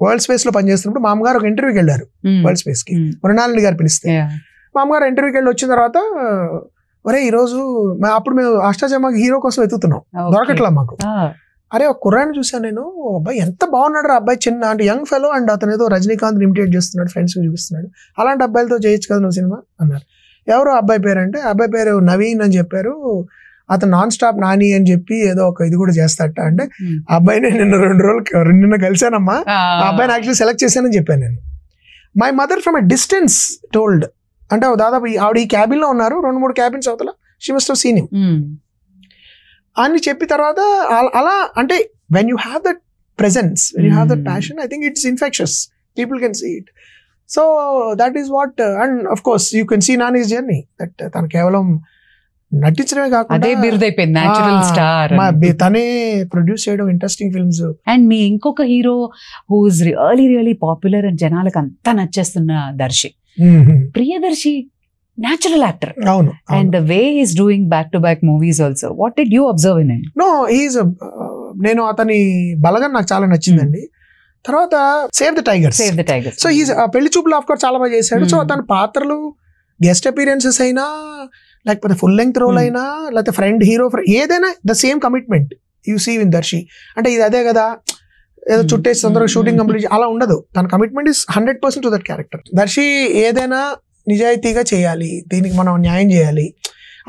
వరల్డ్ స్పేస్ లో పనిచేస్తున్నప్పుడు మామగారు ఒక ఇంటర్వ్యూకి వెళ్ళారు వరల్డ్ స్పేస్ కి, మృణాలిని గారు పిలిస్తే. మామగారు ఇంటర్వ్యూకి వెళ్ళి వచ్చిన తర్వాత, ఒరే ఈరోజు అప్పుడు మేము అష్టాచమ్మాకి హీరో కోసం వెతుకుతున్నాం, దొరకట్లా మాకు. అరే ఒక కుర్రాన్ని చూసాను నేను, అబ్బాయి ఎంత బాగున్నాడు రా అబ్బాయి, చిన్న అంటే యంగ్ ఫెలో, అండ్ అతను ఏదో రజనీకాంత్ ఇమిటేట్ చేస్తున్నాడు, ఫ్రెండ్స్ చూపిస్తున్నాడు, అలాంటి అబ్బాయిలతో చేయొచ్చు కదా నువ్వు సినిమా అన్నారు. ఎవరు అబ్బాయి పేరు అంటే, అబ్బాయి పేరు నవీన్ అని చెప్పారు, అతను నాన్ స్టాప్ నాని అని చెప్పి ఏదో ఒక ఇది కూడా చేస్తాట అంటే, ఆ అబ్బాయిని నిన్న కలిసానమ్మా, ఆ అబ్బాయిని యాక్చువల్లీ సెలెక్ట్ చేశానని చెప్పాను నేను. My mother from a distance told, అంటే దాదాపు ఆవిడ ఈ క్యాబిన్ లో ఉన్నారు, 2-3 క్యాబిన్స్ అవతల, she must have seen him అని చెప్పి తర్వాత అలా అంటే when you have that presence, when you have that passion, I think it's infectious, people can see it. So that is what, and of course you can see Nani's journey, దట్ తను కేవలం నటించడమే కాకుండా తనే ప్రొడ్యూస్ చేయడం ఇంట్రెస్టింగ్ ఫిల్మ్స్. అండ్ మీ ఇంకొక hero who is really really popular and జనాలకు అంతా నచ్చేస్తున్న Darsi, Priyadarshi, natural actor. అవును. And the way he's doing back-to-back movies also, what did you observe in him? No, he's నేను అతని బలగం నాకు చాలా నచ్చిందండి. తర్వాత save the tigers. So he's పెళ్లి చూపులు ఆఫ్ కోర్స్ చాలా బాగా చేశాడు. సో తన పాత్రలు గెస్ట్ అపీరెన్సెస్ అయినా, లేకపోతే ఫుల్ లెంగ్త్ రోల్ అయినా, లేకపోతే ఫ్రెండ్ హీరో ఏదైనా, the same commitment you see in Darshi. అంటే ఇది అదే కదా, ఏదో చుట్టేసి తొందరగా షూటింగ్ కంప్లీట్ అలా ఉండదు. తన commitment is 100% to that character. Darshi ఏదైనా నిజాయితీగా చేయాలి, దీనికి మనం న్యాయం చేయాలి,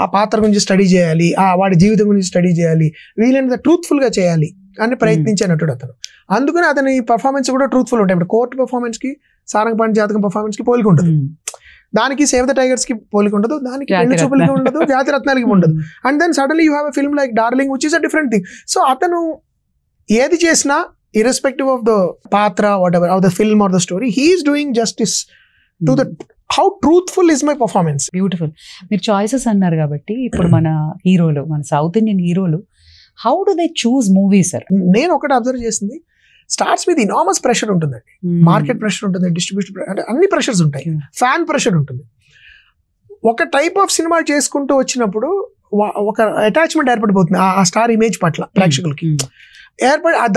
ఆ పాత్ర గురించి స్టడీ చేయాలి, వాడి జీవితం గురించి స్టడీ చేయాలి, వీలైనంత ట్రూత్ఫుల్ గా చేయాలి అని ప్రయత్నించే నటుడు అతను. అందుకని అతని పర్ఫార్మెన్స్ కూడా ట్రూత్ఫుల్ ఉంటాయి. ఇప్పుడు కోర్టు పర్ఫార్మెన్స్ కి, సారంగపాణి జాతకం పర్ఫార్మెన్స్ కి పోలిక ఉండదు, దానికి సేవ్ ద టైగర్స్ కి పోలిక ఉండదు, దానికి పెళ్లి చూపులకి ఉండదు, జాతి రత్నాలకి ఉండదు. And then suddenly you have a film like Darling which is a different thing. So అతను ఏది చేసినా irrespective of the patra, whatever, of the film or the story, he is doing justice to the how truthful is my performance. Beautiful. మీరు choices అన్నారు కాబట్టి ఇప్పుడు మన హీరోలు, మన సౌత్ ఇండియన్ హీరోలు, how do they choose movies sir? నేను ఒకటి అబ్జర్వ్ చేసింది, స్టార్ట్స్ విత్ ఇనామస్ ప్రెషర్ ఉంటుందండి. మార్కెట్ ప్రెషర్ ఉంటుంది, డిస్ట్రిబ్యూషన్ అంటే అన్ని ప్రెషర్స్ ఉంటాయి, ఫ్యాన్ ప్రెషర్ ఉంటుంది. ఒక టైప్ ఆఫ్ సినిమా చేసుకుంటూ వచ్చినప్పుడు ఒక అటాచ్మెంట్ ఏర్పడిపోతుంది ఆ స్టార్ ఇమేజ్ పట్ల ప్రేక్షకులకి.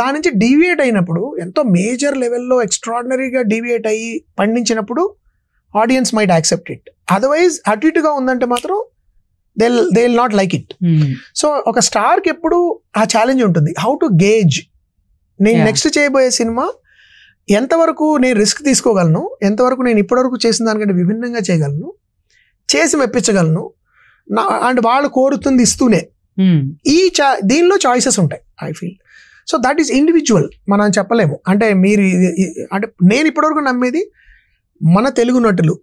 దాని నుంచి డీవియేట్ అయినప్పుడు, ఎంతో మేజర్ లెవెల్లో ఎక్స్ట్రాడినరీగా డీవియేట్ అయ్యి పండించినప్పుడు audience might accept it. Otherwise అటు ఇటుగా ఉందంటే మాత్రం they will not like it. So ఒక స్టార్కి ఎప్పుడు ఆ ఛాలెంజ్ ఉంటుంది, హౌ టు గేజ్ నేను నెక్స్ట్ చేయబోయే సినిమా ఎంతవరకు నేను రిస్క్ తీసుకోగలను, ఎంతవరకు నేను ఇప్పటివరకు చేసిన దానికంటే విభిన్నంగా చేయగలను, చేసి మెప్పించగలను, అండ్ వాళ్ళు కోరుతుంది ఇస్తూనే. దీనిలో చాయిసెస్ ఉంటాయి I feel. So that is individual, మనం చెప్పలేము. అంటే మీరు అంటే నేను ఇప్పటివరకు నమ్మేది, మన తెలుగు నటులు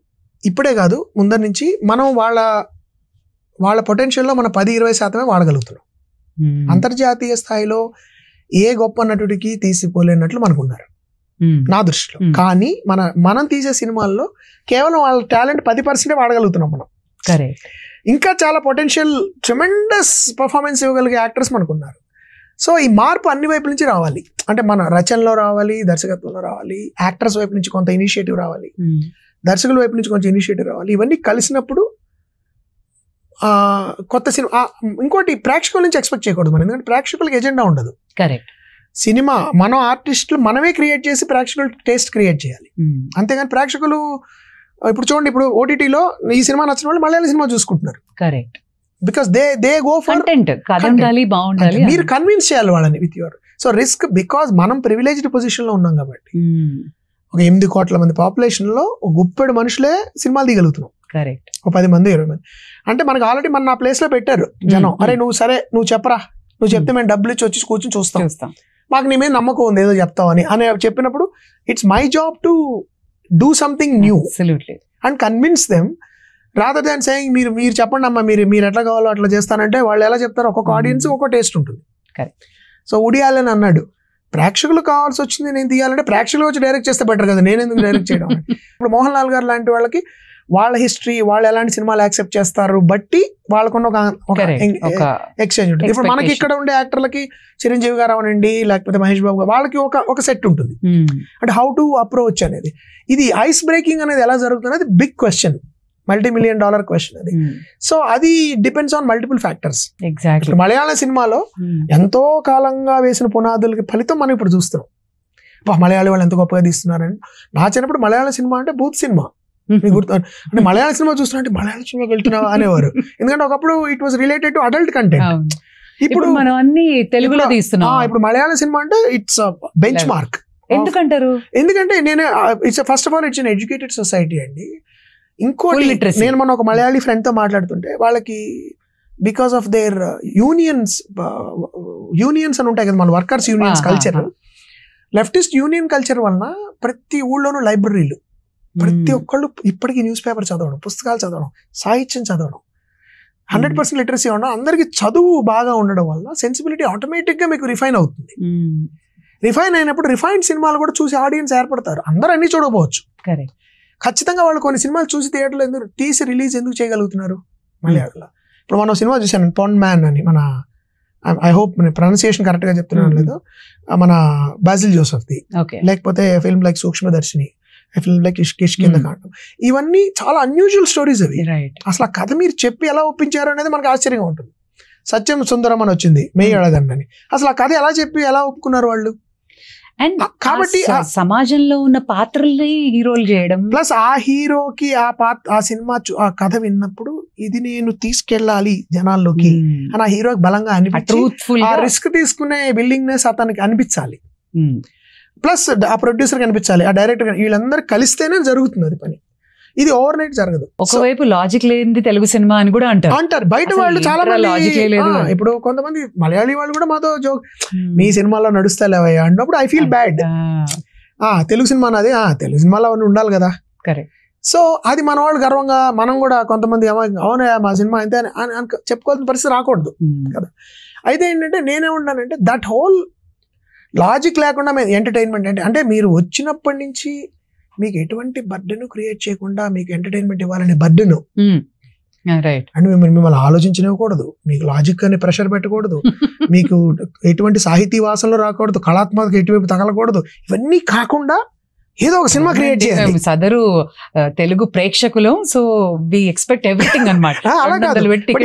ఇప్పుడే కాదు ముందర నుంచి మనం వాళ్ళ పొటెన్షియల్లో మన 10-20% వాడగలుగుతున్నాం. అంతర్జాతీయ స్థాయిలో ఏ గొప్ప నటుడికి తీసిపోలేనట్లు మనకున్నారు నా దృష్టిలో. కానీ మనం తీసే సినిమాల్లో కేవలం వాళ్ళ టాలెంట్ 10% వాడగలుగుతున్నాం మనం. ఇంకా చాలా పొటెన్షియల్ ట్రెమెండస్ పర్ఫార్మెన్స్ ఇవ్వగలిగే యాక్టర్స్ మనకున్నారు. సో ఈ మార్పు అన్ని వైపుల నుంచి రావాలి. అంటే మన రచనలో రావాలి, దర్శకత్వంలో రావాలి, యాక్టర్స్ వైపు నుంచి కొంత ఇనిషియేటివ్ రావాలి, దర్శకుల వైపు నుంచి కొంచెం ఇనిషియేటివ్ రావాలి. ఇవన్నీ కలిసినప్పుడు కొత్త సినిమా. ఇంకోటి, ప్రేక్షకుల నుంచి ఎక్స్పెక్ట్ చేయకూడదు మనం, ఎందుకంటే ప్రేక్షకులకి ఎజెండా ఉండదు. కరెక్ట్. సినిమా మనం ఆర్టిస్టులు మనమే క్రియేట్ చేసి ప్రేక్షకుల టేస్ట్ క్రియేట్ చేయాలి. అంతేగాని ప్రేక్షకులు ఇప్పుడు చూడండి, ఇప్పుడు ఓటీటీలో ఈ సినిమా నచ్చిన వాళ్ళు మలయాళం సినిమా చూసుకుంటున్నారు. Correct. Because they go for content, కథ ఉండాలి, బాగుండాలి. మీరు కన్విన్స్ చేయాలి వాళ్ళని with your. So risk, because మనం ప్రివిలేజ్డ్ పొజిషన్ లో ఉన్నాం కాబట్టి. ఒక 8 కోట్ల మంది పాపులేషన్ లో ఒక గుప్పెడు మనుషులే సినిమాలు తీయగలుగుతున్నాం. కరెక్ట్. ఒక 10 మంది 20 మంది అంటే మనకు ఆల్రెడీ మన నా ప్లేస్ లో పెట్టారు జనం. అరే నువ్వు చెప్పరా, నువ్వు చెప్తే మేము డబ్బులు ఇచ్చి వచ్చి కూర్చొని చూస్తాం, మాకు నీ మీద నమ్మకం ఉంది ఏదో చెప్తావని అని చెప్పినప్పుడు it's my job to do something new and convince them, rather than saying మీరు చెప్పండి అమ్మా, మీరు ఎట్లా కావాలో అట్లా చేస్తానంటే వాళ్ళు ఎలా చెప్తారు. ఒక్కొక్క ఆడియన్స్ ఒక్కో టేస్ట్ ఉంటుంది. సో వుడీ ఆలెన్ అన్నాడు, ప్రేక్షకులు కావాల్సి వచ్చింది నేను తీయాలంటే ప్రేక్షకులు వచ్చి డైరెక్ట్ చేస్తే బెటర్ కదా, నేను ఎందుకు డైరెక్ట్ చేయడం. ఇప్పుడు మోహన్ లాల్ గారు లాంటి వాళ్ళకి వాళ్ళ హిస్టరీ, వాళ్ళు ఎలాంటి సినిమాలు యాక్సెప్ట్ చేస్తారు బట్టి వాళ్ళకున్న ఒక ఎక్స్చేంజ్ ఉంటుంది. ఇప్పుడు మనకి ఇక్కడ ఉండే యాక్టర్లకి చిరంజీవి గారు అవనండి, లేకపోతే మహేష్ బాబు గారు, వాళ్ళకి ఒక సెట్ ఉంటుంది. అంటే హౌ టు అప్రోచ్ అనేది, ఇది ఐస్ బ్రేకింగ్ అనేది ఎలా జరుగుతుంది అనేది బిగ్ క్వశ్చన్, $multi-million క్వశ్చన్ అది. సో అది depends on multiple factors. Exactly. Malayala సినిమాలో ఎంతో కాలంగా వేసిన పునాదులకి ఫలితం మనం ఇప్పుడు చూస్తున్నాం. మలయాళీ వాళ్ళు ఎంత గొప్పగా తీస్తున్నారని. నా చిన్నప్పుడు మలయాళ సినిమా అంటే బూత్ సినిమా, మీకు గుర్తు అంటే మలయాళ సినిమా చూస్తున్నా అంటే మలయాళ సినిమాకి వెళ్తున్నావా అనేవారు. ఎందుకంటే ఒకప్పుడు it was related to adult content. ఇప్పుడు మనం అన్ని తెలుగులో తీస్తున్నాం. ఇప్పుడు మలయాళ సినిమా అంటే ఇట్స్ బెంచ్ మార్క్. ఎందుకంటారు? ఎందుకంటే it's first of all it's an educated society అండి. ఇంకోటి, నేను మన ఒక మలయాళీ ఫ్రెండ్ తో మాట్లాడుతుంటే వాళ్ళకి బికాస్ ఆఫ్ దేర్ యూనియన్స్ అని ఉంటాయి కదా, మన workers unions culture, leftist union culture వలన ప్రతి ఊళ్ళోనూ లైబ్రరీలు, ప్రతి ఒక్కళ్ళు ఇప్పటికీ న్యూస్ పేపర్ చదవడం, పుస్తకాలు చదవడం, సాహిత్యం చదవడం, 100% లిటరసీ ఉండడం, అందరికీ చదువు బాగా ఉండడం వల్ల సెన్సిబిలిటీ ఆటోమేటిక్ గా మీకు రిఫైన్ అవుతుంది. రిఫైన్ అయినప్పుడు రిఫైన్డ్ సినిమాలు కూడా చూసి ఆడియన్స్ ఏర్పడతారు. అందరూ అన్ని చూడకపోవచ్చు, ఖచ్చితంగా వాళ్ళు కొన్ని సినిమాలు చూసి థియేటర్లో ఎందుకు తీసి రిలీజ్ ఎందుకు చేయగలుగుతున్నారు మలయాళంలో. ఇప్పుడు మనం సినిమా చూసాను పొన్ మ్యాన్ అని, మన ఐ హోప్ ప్రొనౌన్సియేషన్ కరెక్ట్ గా చెప్తున్నాను లేదు, మన బాసిల్ జోసెఫ్ది, లేకపోతే ఫిల్మ్ లైక్ సూక్ష్మదర్శిని, ఫిల్మ్ లైక్ కిష్కింధకాండం, ఇవన్నీ చాలా అన్యూజువల్ స్టోరీస్ అవి. అసలు ఆ కథ మీరు చెప్పి ఎలా ఒప్పించారు అనేది మనకు ఆశ్చర్యంగా ఉంటుంది. సత్యం సుందరం అని వచ్చింది, మెయ్యి అడగండి, అసలు ఆ కథ ఎలా చెప్పి ఎలా ఒప్పుకున్నారు వాళ్ళు. అండ్ కాబట్టి సమాజంలో ఉన్న పాత్రల్ని హీరోలు చేయడం, ప్లస్ ఆ హీరోకి ఆ సినిమా ఆ కథ విన్నప్పుడు ఇది నేను తీసుకెళ్ళాలి జనాల్లోకి అని ఆ హీరోకి బలంగా అనిపించి ఆ రిస్క్ తీసుకునే విల్లింగ్నెస్ అతనికి అనిపించాలి. ప్లస్ ఆ ప్రొడ్యూసర్ కనిపించాలి, ఆ డైరెక్టర్, వీళ్ళందరూ కలిస్తేనే జరుగుతుంది అది పని. ఇది ఓవర్ నైట్ జరగదు. ఒకవైపు లాజిక్ లేనిది తెలుగు సినిమా అని కూడా అంటారు బయట వాళ్ళు చాలా మంది. ఇప్పుడు కొంతమంది మలయాళీ వాళ్ళు కూడా మాతో జోక్, మీ సినిమాలో నడుస్తలేవయ్యా అన్నప్పుడు I feel bad. Telugu cinema నాది, తెలుగు సినిమాలో అవన్నీ ఉండాలి కదా. కరెక్ట్. సో అది మన వాళ్ళు గర్వంగా మనం కూడా కొంతమంది అవునయ్యా మా సినిమా అంతే అని చెప్పుకోవాల్సిన పరిస్థితి రాకూడదు కదా. అయితే ఏంటంటే నేనేమంటానంటే దట్ హోల్ లాజిక్ లేకుండా ఎంటర్టైన్మెంట్ అంటే మీరు వచ్చినప్పటి నుంచి మీకు ఎటువంటి బర్డెన్ క్రియేట్ చేయకుండా మీకు ఎంటర్టైన్మెంట్ ఇవ్వాలనే బర్డెన్ రైట్ అంటే మిమ్మల్ని ఆలోచించనివ్వకూడదు, మీకు లాజిక్ అనే ప్రెషర్ పెట్టకూడదు, మీకు ఎటువంటి సాహితీ వాసనలు రాకూడదు, కళాత్మక ఎటువైపు తగలకూడదు, ఇవన్నీ కాకుండా ఏదో ఒక సినిమా క్రియేట్ చేయాలి. సదరు తెలుగు ప్రేక్షకులు, సో వి ఎక్స్పెక్ట్ ఎవ్రీథింగ్ అన్నమాట. అలా కాదు,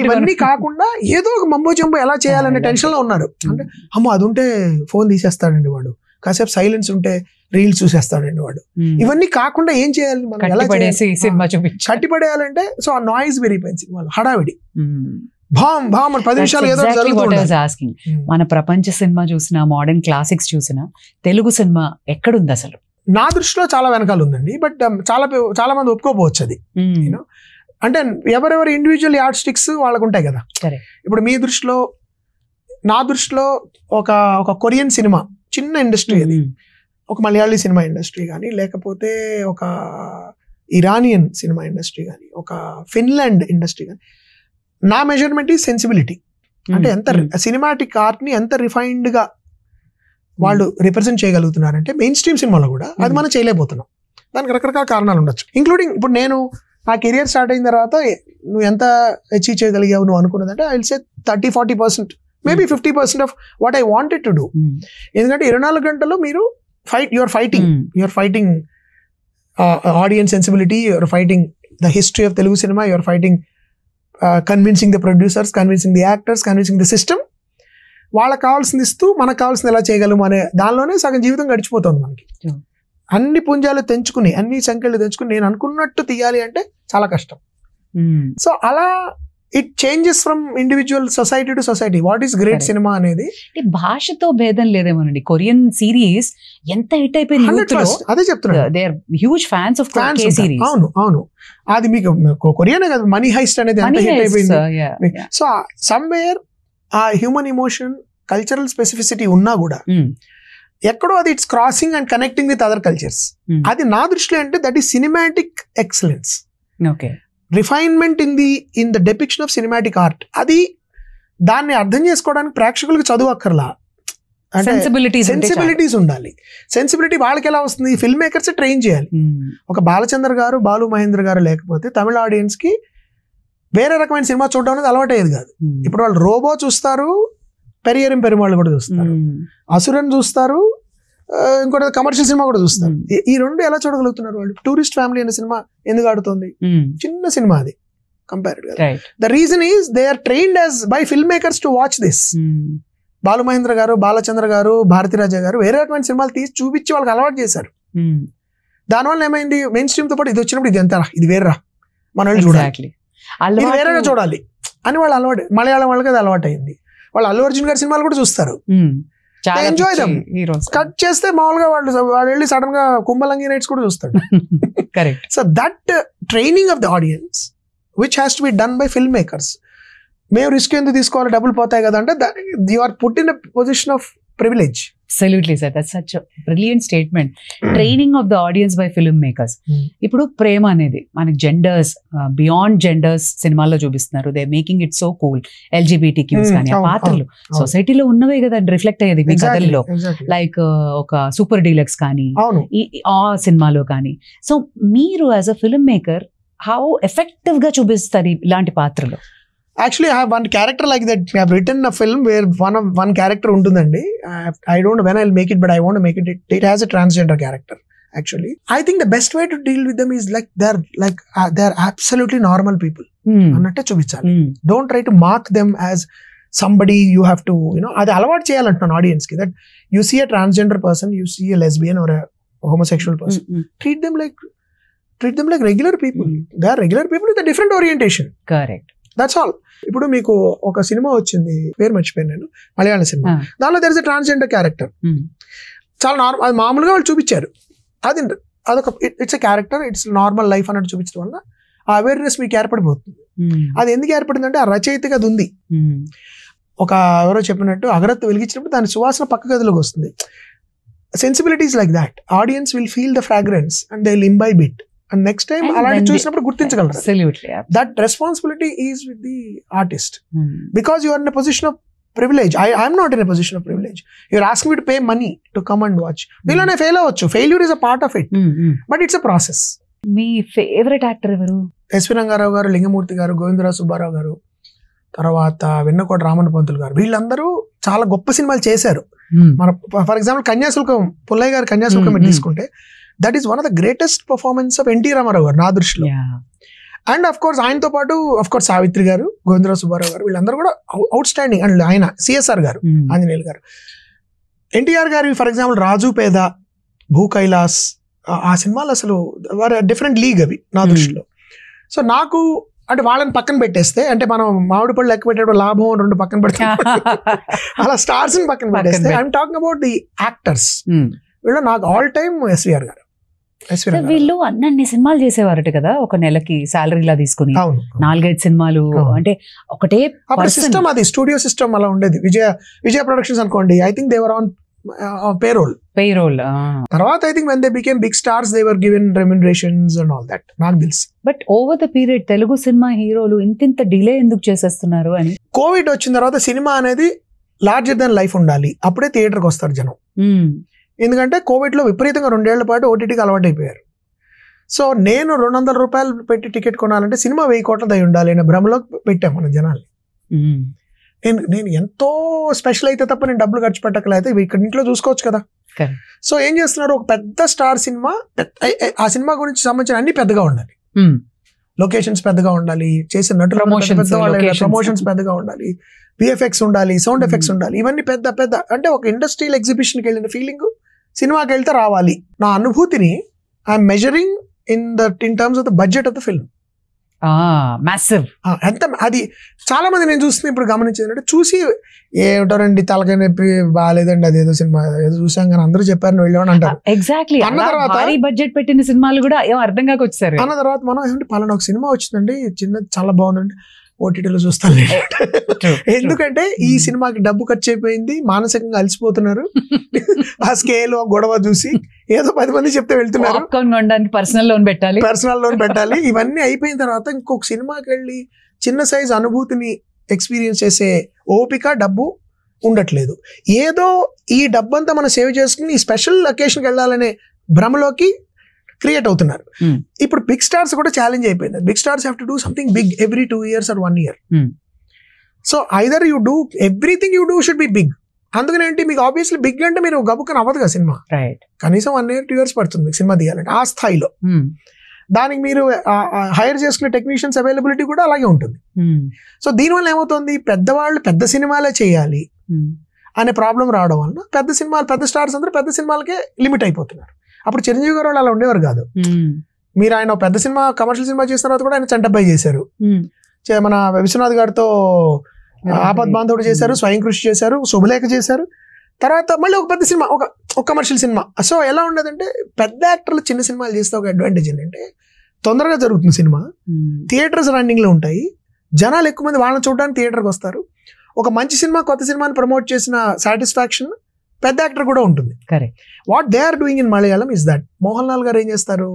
ఇవన్నీ కాకుండా ఏదో ఒక మంబో జంబో ఎలా చేయాలనే టెన్షన్ లో ఉన్నారు. అంటే అమ్మో అది ఉంటే ఫోన్ తీసేస్తాడండి వాడు, కాసేపు సైలెన్స్ ఉంటే రీల్స్ చూసేస్తాడండి వాడు. ఇవన్నీ కాకుండా ఏం చేయాలి మనం, ఎలా సినిమా చూపించి కట్టిపడేయాలంటే సో ఆ నాయిస్ పెరిగిపోయింది సినిమాలో, హడావిడి భామ్ భామ్ 10 నిమిషాలు ఏదో ఆస్కింగ్. మన ప్రపంచ సినిమా చూసినా, మోడర్న్ క్లాసిక్స్ చూసినా, తెలుగు సినిమా ఎక్కడుంది అసలు? నా దృష్టిలో చాలా వెనకాల ఉందండి. బట్ చాలా మంది ఒప్పుకోపోవచ్చు అది. యూనో అంటే ఎవరెవరి ఇండివిజువల్ యార్డ్ స్టిక్స్ వాళ్ళకు ఉంటాయి కదా. ఇప్పుడు మీ దృష్టిలో, నా దృష్టిలో ఒక కొరియన్ సినిమా చిన్న ఇండస్ట్రీ అది, ఒక మలయాళీ సినిమా ఇండస్ట్రీ కానీ, లేకపోతే ఒక ఇరానియన్ సినిమా ఇండస్ట్రీ కానీ, ఒక ఫిన్లాండ్ ఇండస్ట్రీ కానీ, నా మెజర్మెంట్ ఈ సెన్సిబిలిటీ. అంటే ఎంత సినిమాటిక్ ఆర్ట్ ని ఎంత రిఫైన్డ్ గా వాళ్ళు రిప్రజెంట్ చేయగలుగుతున్నారంటే మెయిన్ స్ట్రీమ్ సినిమాలో కూడా అది మనం చేయలేకపోతున్నాం. దానికి రకరకాల కారణాలు ఉండొచ్చు, ఇంక్లూడింగ్ ఇప్పుడు నేను నా కెరియర్ స్టార్ట్ అయిన తర్వాత నువ్వు ఎంత అచీవ్ చేయగలిగావు నువ్వు అనుకున్నదంటే I will say 30-40%, maybe 50% of what I wanted to do. ఎందుకంటే 24 గంటలు మీరు you're fighting audience sensibility, you're fighting the history of Telugu cinema, you're fighting convincing the producers, convincing the actors, convincing the system. వాళ్ళకి కావాల్సింది ఇస్తూ మనకు కావాల్సింది ఎలా చేయగలము అనే దానిలోనే సగం జీవితం గడిచిపోతుంది మనకి. అన్ని పుంజాలు తెంచుకుని, అన్ని సంఖ్యలు తెంచుకుని నేను అనుకున్నట్టు తీయాలి అంటే చాలా కష్టం. సో అలా it changes from individual society to society. What is great cinema అనేది భాషతో భేదం లేదేమోనండి. కొరియన్ సిరీస్ ఎంత హిట్ అయిపోయింది, అదే చెప్తున్నా. They are huge fans of K series. అవును అది మీకు కొరియనే కదా, మనీ హైస్ట్ అనేది ఎంత హిట్ అయిపోయింది. సో సమ్వేర్ ఆ హ్యూమన్ ఎమోషన్, కల్చరల్ స్పెసిఫిసిటీ ఉన్నా కూడా ఎక్కడో అది it's crossing and connecting with other cultures. అది నా దృష్టిలో అంటే that is cinematic excellence, refinement in the depiction of cinematic art. అది దాన్ని అర్థం చేసుకోవడానికి ప్రేక్షకులకు చదువు అక్కర్లా, సెన్సిబిలిటీస్ ఉండాలి. సెన్సిబిలిటీ వాళ్ళకి ఎలా వస్తుంది, ఫిల్మ్ మేకర్స్ ట్రైన్ చేయాలి. ఒక బాలచంద్ర గారు, బాలు మహేంద్ర గారు లేకపోతే తమిళ ఆడియన్స్ కి వేరే రకమైన సినిమా చూడడం అనేది అలవాటు అయ్యేది కాదు. ఇప్పుడు వాళ్ళు రోబో చూస్తారు, పెరియరం పెరుమాళ్ళు కూడా చూస్తారు, అసురన్ చూస్తారు, ఇంకోటి కమర్షియల్ సినిమా కూడా చూస్తారు. ఈ రెండు ఎలా చూడగలుగుతున్నారు వాళ్ళు? టూరిస్ట్ ఫ్యామిలీ అనే సినిమా ఎందుకు ఆడుతుంది? చిన్న సినిమా అది compared. The reason is they are trained as by film makers to watch this. Balu Mahendra garu, Balachandra గారు, భారతీరాజా గారు వేరే రకమైన సినిమాలు తీసి చూపించి వాళ్ళకి అలవాటు చేశారు. దానివల్ల ఏమైంది, మెయిన్ స్ట్రీమ్ తో పాటు ఇది వచ్చినప్పుడు ఇది ఎంతరా, ఇది వేర్రా, మన వాళ్ళు చూడాలి, ఇది వేరేగా చూడాలి అని వాళ్ళు అలవాటు. మలయాళం వాళ్ళకి అది అలవాటు అయింది. వాళ్ళు అల్లు అర్జున్ గారి సినిమాలు కూడా చూస్తారు, ఎంజాయ్ దమ్. కట్ చేస్తే మామూలుగా వాళ్ళు వెళ్ళి సడన్ గా కుంభలంగి నైట్స్ కూడా చూస్తాడు. So that training of the audience which has to be done by film makers. మేము రిస్క్ ఎందుకు తీసుకోవాలి, డబ్బులు పోతాయి కదా అంటే you are put in a position of privilege. Absolutely, sir. That's such a brilliant statement. Training of the audience by film makers. ఇప్పుడు ప్రేమ అనేది మనకి జెండర్స్, బియాండ్ జెండర్స్ సినిమాల్లో చూపిస్తున్నారు. They making it so cool. LGBTQs కానీ ఆ పాత్రలు సొసైటీలో ఉన్నవే కదా రిఫ్లెక్ట్ అయ్యేది మీ కథల్లో. లైక్ ఒక సూపర్ డీలక్స్ కానీ ఆ సినిమాలో కానీ. సో మీరు as a film maker how effective గా చూపిస్తారు ఇలాంటి పాత్రలు? Actually, I have one character like that. I have written a film where one character untundandi. I don't know when I'll make it, but I want to make it. It has a transgender character. Actually, I think the best way to deal with them is they're absolutely normal people. Annattu chubichali. Don't try to mark them as somebody you have to, adi alawat cheyalantunna audience ki, that you see a transgender person, you see a lesbian or a homosexual person, treat them like regular people. They are regular people with a different orientation. Correct. That's all. ఇప్పుడు మీకు ఒక cinema వచ్చింది, పేరు మర్చిపోయాను నేను, Malayala cinema. దానిలో there is a transgender character. చాలా normal, అది మామూలుగా వాళ్ళు చూపించారు. అదొక it's a character, it's normal life అన్నట్టు చూపించడం వల్ల ఆ అవేర్నెస్ మీకు ఏర్పడిపోతుంది. అది ఎందుకు ఏర్పడిందంటే ఆ రచయితగా అది ఉంది. ఒక ఎవరో చెప్పినట్టు అగరత్తు వెలిగించినప్పుడు దాని సువాసన పక్క గదిలోకి వస్తుంది. Sensibilities like that. Audience will feel the fragrance and they will imbibe it. And next time అలాంటి చూసినప్పుడు గుర్తించగలరు. Absolutely. That responsibility is with the artist. Because you are in a position of privilege. I'm not in a position of privilege. You're asking me to pay money to come and watch. మీలోనే fail అవ్వచ్చు, failure is a part of it, but it's a process. మీ favourite actor ఎవరు? ఎస్వి రంగారావు గారు, లింగమూర్తి గారు, గోవిందరావు సుబ్బారావు గారు, తర్వాత వెన్నకోట రామన్న పంతులు గారు, వీళ్ళందరూ చాలా గొప్ప సినిమాలు చేశారు. మన ఫర్ ఎగ్జాంపుల్ కన్యాశుల్కం, పుల్లయ్య గారు కన్యాశుల్కం తీసుకుంటే that is one of the greatest performance of NT Ramarao garu నా దృష్టిలో. అండ్ అఫ్ కోర్స్ ఆయనతో పాటు అఫ్ కోర్స్ సావిత్రి గారు, గోవిందరావు సుబ్బారావు గారు, వీళ్ళందరూ కూడా అవుట్ స్టాండింగ్. అండ్ ఆయన సిఎస్ఆర్ గారు, ఆంజనేయులు గారు, ఎన్టీఆర్ గారు ఫర్ ఎగ్జాంపుల్ రాజు పేద, భూ కైలాస్, ఆ సినిమాలు అసలు డిఫరెంట్ లీగ్ అవి నా దృష్టిలో. సో నాకు అంటే వాళ్ళని పక్కన పెట్టేస్తే, అంటే మనం మామిడి పళ్ళు లెక్క పెట్టేటప్పుడు లాభం 2 పక్కన పెడతాం, అలా స్టార్స్ ని పక్కన పెట్టేస్తే I'm talking about the actors. వీళ్ళు నాకు ఆల్ టైమ్ ఎస్విఆర్ గారు. వీళ్ళు అన్ని సినిమాలు చేసేవారట కదా, ఒక నెలకి సాలరీ లా తీసుకుని 4-5 సినిమాలు. అంటే ఒకటే సిస్టమ్, అది స్టూడియో సిస్టమ్ అలా ఉండేది. విజయ ప్రొడక్షన్స్ అనుకోండి, I think they were on payroll. తర్వాత I think when they became big stars they were given remunerations and all that. నాకు తెలుసు. But over the period Telugu cinema హీరోలు ఇంత డిలే ఎందుకు చేసేస్తున్నారు అని. కోవిడ్ వచ్చిన తర్వాత సినిమా అనేది లార్జర్ దెన్ లైఫ్ ఉండాలి, అప్పుడే థియేటర్కి వస్తారు జనం. ఎందుకంటే కోవిడ్ లో విపరీతంగా 2 ఏళ్ల పాటు ఓటీటీకి అలవాటు అయిపోయారు. సో నేను 200 రూపాయలు పెట్టి టికెట్ కొనాలంటే సినిమా 1000 కోట్లది అయి ఉండాలి అనే భ్రమలో పెట్టాం మన జనాల్ని. నేను ఎంతో స్పెషల్ అయితే తప్ప నేను డబ్బులు ఖర్చు పెట్టకలేదు, ఇక్కడ ఇంట్లో చూసుకోవచ్చు కదా. సో ఏం చేస్తున్నారు, ఒక పెద్ద స్టార్ సినిమా, ఆ సినిమా గురించి సంబంధించిన అన్ని పెద్దగా ఉండాలి, లొకేషన్స్ పెద్దగా ఉండాలి, చేసే నటులు ప్రమోషన్స్ పెద్దగా ఉండాలి, విఎఫ్ఎక్స్ ఉండాలి, సౌండ్ ఎఫెక్ట్స్ ఉండాలి, ఇవన్నీ పెద్ద అంటే ఒక ఇండస్ట్రియల్ ఎగ్జిబిషన్కి వెళ్ళిన ఫీలింగ్ సినిమాకి వెళ్తే రావాలి. నా అనుభూతిని I'm measuring in terms of the budget of the film. Massive. ఎంత అది చాలా మంది నేను చూస్తుంది ఇప్పుడు గమనించేది అంటే, చూసి ఏమిటారండి తలకాయ నొప్పి బాగాలేదండి అదేదో సినిమా ఏదో చూసాం కానీ అందరూ చెప్పారు వెళ్ళామని అంటారు. ఎగ్జాక్ట్లీ. అన్న తర్వాత బడ్జెట్ పెట్టిన సినిమాలు కూడా ఏం అర్థం కాకొచ్చారు. అన్న తర్వాత మనం ఏమంటే పలానా ఒక సినిమా వచ్చిందండి చిన్నది చాలా బాగుందండి, ఓటీటీలో చూస్తాను. ఎందుకంటే ఈ సినిమాకి డబ్బు ఖర్చు అయిపోయింది, మానసికంగా అలసిపోతున్నారు, ఆ స్కేల్ గొడవ చూసి ఏదో 10 మంది చెప్తే వెళ్తున్నారు, పర్సనల్ లోన్ పెట్టాలి. ఇవన్నీ అయిపోయిన తర్వాత ఇంకొక సినిమాకి వెళ్ళి చిన్న సైజ్ అనుభూతిని ఎక్స్పీరియన్స్ చేసే ఓపిక, డబ్బు ఉండట్లేదు. ఏదో ఈ డబ్బంతా మనం సేవ్ చేసుకుని ఈ స్పెషల్ అకేషన్కి వెళ్ళాలనే భ్రమలోకి క్రియేట్ అవుతున్నారు. ఇప్పుడు బిగ్ స్టార్స్ కూడా ఛాలెంజ్ అయిపోయింది. Big stars have to do something big every 2 years or 1 year. So either you do everything you do should be big. అందుకని ఏంటి, మీకు ఆబ్వియస్లీ బిగ్ అంటే మీరు గబుక్కని అవ్వదు కదా సినిమా, కనీసం 1 year 2 years పడుతుంది మీకు సినిమా తీయాలంటే ఆ స్థాయిలో. దానికి మీరు హైర్ చేసుకునే టెక్నీషియన్స్ అవైలబిలిటీ కూడా అలాగే ఉంటుంది. సో దీనివల్ల ఏమవుతుంది, పెద్దవాళ్ళు పెద్ద సినిమాలే చేయాలి అనే ప్రాబ్లం రావడం వల్ల పెద్ద సినిమాలు, పెద్ద స్టార్స్ అందరూ పెద్ద సినిమాలకే లిమిట్ అయిపోతున్నారు. అప్పుడు చిరంజీవి గారు వాళ్ళు అలా ఉండేవారు కాదు. మీరు ఆయన పెద్ద సినిమా కమర్షియల్ సినిమా చేసిన తర్వాత కూడా ఆయన చంటబ్బాయి చేశారు, మన విశ్వనాథ్ గారితో ఆపద్ బాంధవుడు చేశారు, స్వయం కృషి చేశారు, శుభలేఖ చేశారు, తర్వాత మళ్ళీ ఒక పెద్ద సినిమా, ఒక కమర్షియల్ సినిమా. సో ఎలా ఉండదంటే పెద్ద యాక్టర్లు చిన్న సినిమాలు చేస్తే ఒక అడ్వాంటేజ్ ఏంటంటే తొందరగా జరుగుతుంది సినిమా, థియేటర్స్ రన్నింగ్ లో ఉంటాయి, జనాలు ఎక్కువ మంది వాళ్ళని చూడడానికి థియేటర్కి వస్తారు. ఒక మంచి సినిమా కొత్త సినిమాని ప్రమోట్ చేసిన సాటిస్ఫాక్షన్ పెద్ద యాక్టర్ కూడా ఉంటుంది. What they are doing in Malayalam is that. Mohan Lal garu ఏం చేస్తారు,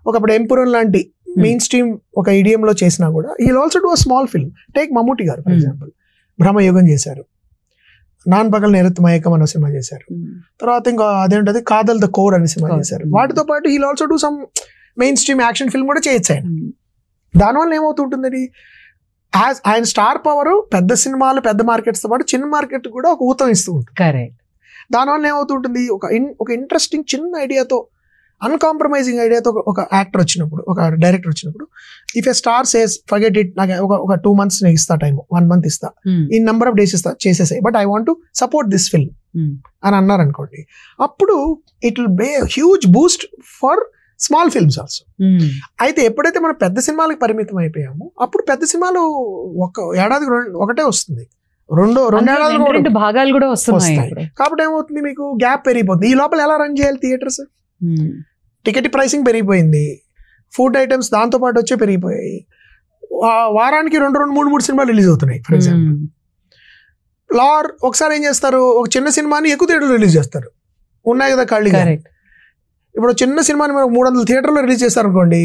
ఒకప్పుడు ఎంపురం లాంటి మెయిన్ స్ట్రీమ్ ఒక ఈడియం లో చేసినా కూడా he will also do a small film. Take Mammootty గారు ఫర్ ఎగ్జాంపుల్, బ్రహ్మయుగం చేశారు, నాన్ పగల్ నేరత్ మయకం అనే సినిమా చేశారు, తర్వాత ఇంకా అదేంటది కాదల్ ద కోర్ అనే సినిమా చేశారు. వాటితో పాటు he will also do some main stream action film కూడా చేయొచ్చు ఆయన. దానివల్ల ఏమవుతుంటుంది, ఆయన స్టార్ పవర్ పెద్ద సినిమాలు పెద్ద మార్కెట్స్ తో పాటు చిన్న మార్కెట్ కూడా ఒక ఊతం ఇస్తూ ఉంటుంది. దానివల్ల ఏమవుతుంటుంది, ఒక ఇంట్రెస్టింగ్ చిన్న ఐడియాతో, అన్కాంప్రమైజింగ్ ఐడియాతో ఒక యాక్టర్ వచ్చినప్పుడు, ఒక డైరెక్టర్ వచ్చినప్పుడు, if A star says forget it, నాకు ఒక 2 months నేను ఇస్తా టైం, 1 month ఇస్తా, ఈ నెంబర్ ఆఫ్ డేస్ ఇస్తా, చేసేసాయి, but I want to support this film అని అన్నారు అనుకోండి, అప్పుడు it will be huge boost for small films also. అయితే ఎప్పుడైతే మనం పెద్ద సినిమాలకు పరిమితం అయిపోయామో అప్పుడు పెద్ద సినిమాలు ఒక ఏడాదికి ఒకటే వస్తుంది, రెండు భాగాలు కూడా వస్తాయి. కాబట్టి ఏమవుతుంది, మీకు గ్యాప్ పెరిగిపోతుంది. ఈ లోపల ఎలా రన్ చేయాలి థియేటర్స్, టికెట్ ప్రైసింగ్ పెరిగిపోయింది, ఫుడ్ ఐటమ్స్ దాంతో పాటు వచ్చే పెరిగిపోయాయి, వారానికి 2-3 సినిమాలు రిలీజ్ అవుతున్నాయి ఫర్ ఎగ్జాంపుల్. లార్ ఒకసారి ఏం చేస్తారు, ఒక చిన్న సినిమాని ఎక్కువ థియేటర్లో రిలీజ్ చేస్తారు, ఉన్నాయి కదా ఖాళీగా. ఇప్పుడు చిన్న సినిమాని మీరు 300 థియేటర్లో రిలీజ్ చేస్తారు అనుకోండి,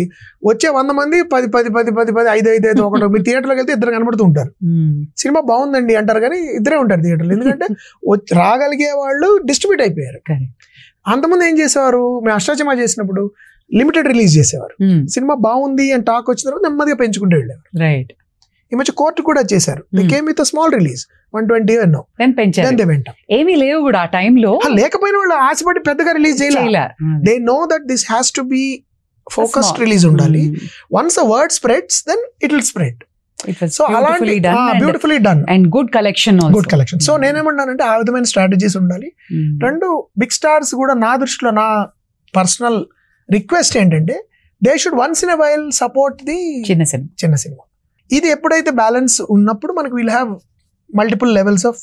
వచ్చే 100 మంది 10 5 ఒకటి మీరు థియేటర్లోకి వెళ్తే ఇద్దరు కనబడుతూ ఉంటారు. సినిమా బాగుందండి అంటారు కానీ ఇద్దరే ఉంటారు థియేటర్లో, ఎందుకంటే రాగలిగే వాళ్ళు డిస్ట్రిబ్యూట్ అయిపోయారు. అంతమంది ఏం చేసేవారు, మేము అష్టాచమా చేసినప్పుడు లిమిటెడ్ రిలీజ్ చేసేవారు. సినిమా బాగుంది అని టాక్ వచ్చిన తర్వాత నెమ్మదిగా పెంచుకుంటూ వెళ్ళేవారు. రైట్. ఈ మధ్య కోర్టు కూడా చేశారు, they came with small release 120 ఎన్నో, ఏమీ లేవు కూడా ఆ టైంలో. లేకపోయినా వాళ్ళు ఆశపడి పెద్దగా రిలీజ్ చేయలేదు. They know that this has to be focused release ఉండాలి. Once the word spreads then it will spread. So అలాంటి beautifully done and good collection. So నేనేమన్నానంటే ఆ విధమైన స్ట్రాటజీస్ ఉండాలి. రెండు బిగ్ స్టార్స్ కూడా నా దృష్టిలో నా పర్సనల్ రిక్వెస్ట్ ఏంటంటే they should once in a while support the చిన్న సినిమా. ఇది ఎప్పుడైతే బ్యాలెన్స్ ఉన్నప్పుడు మనకు will have multiple levels of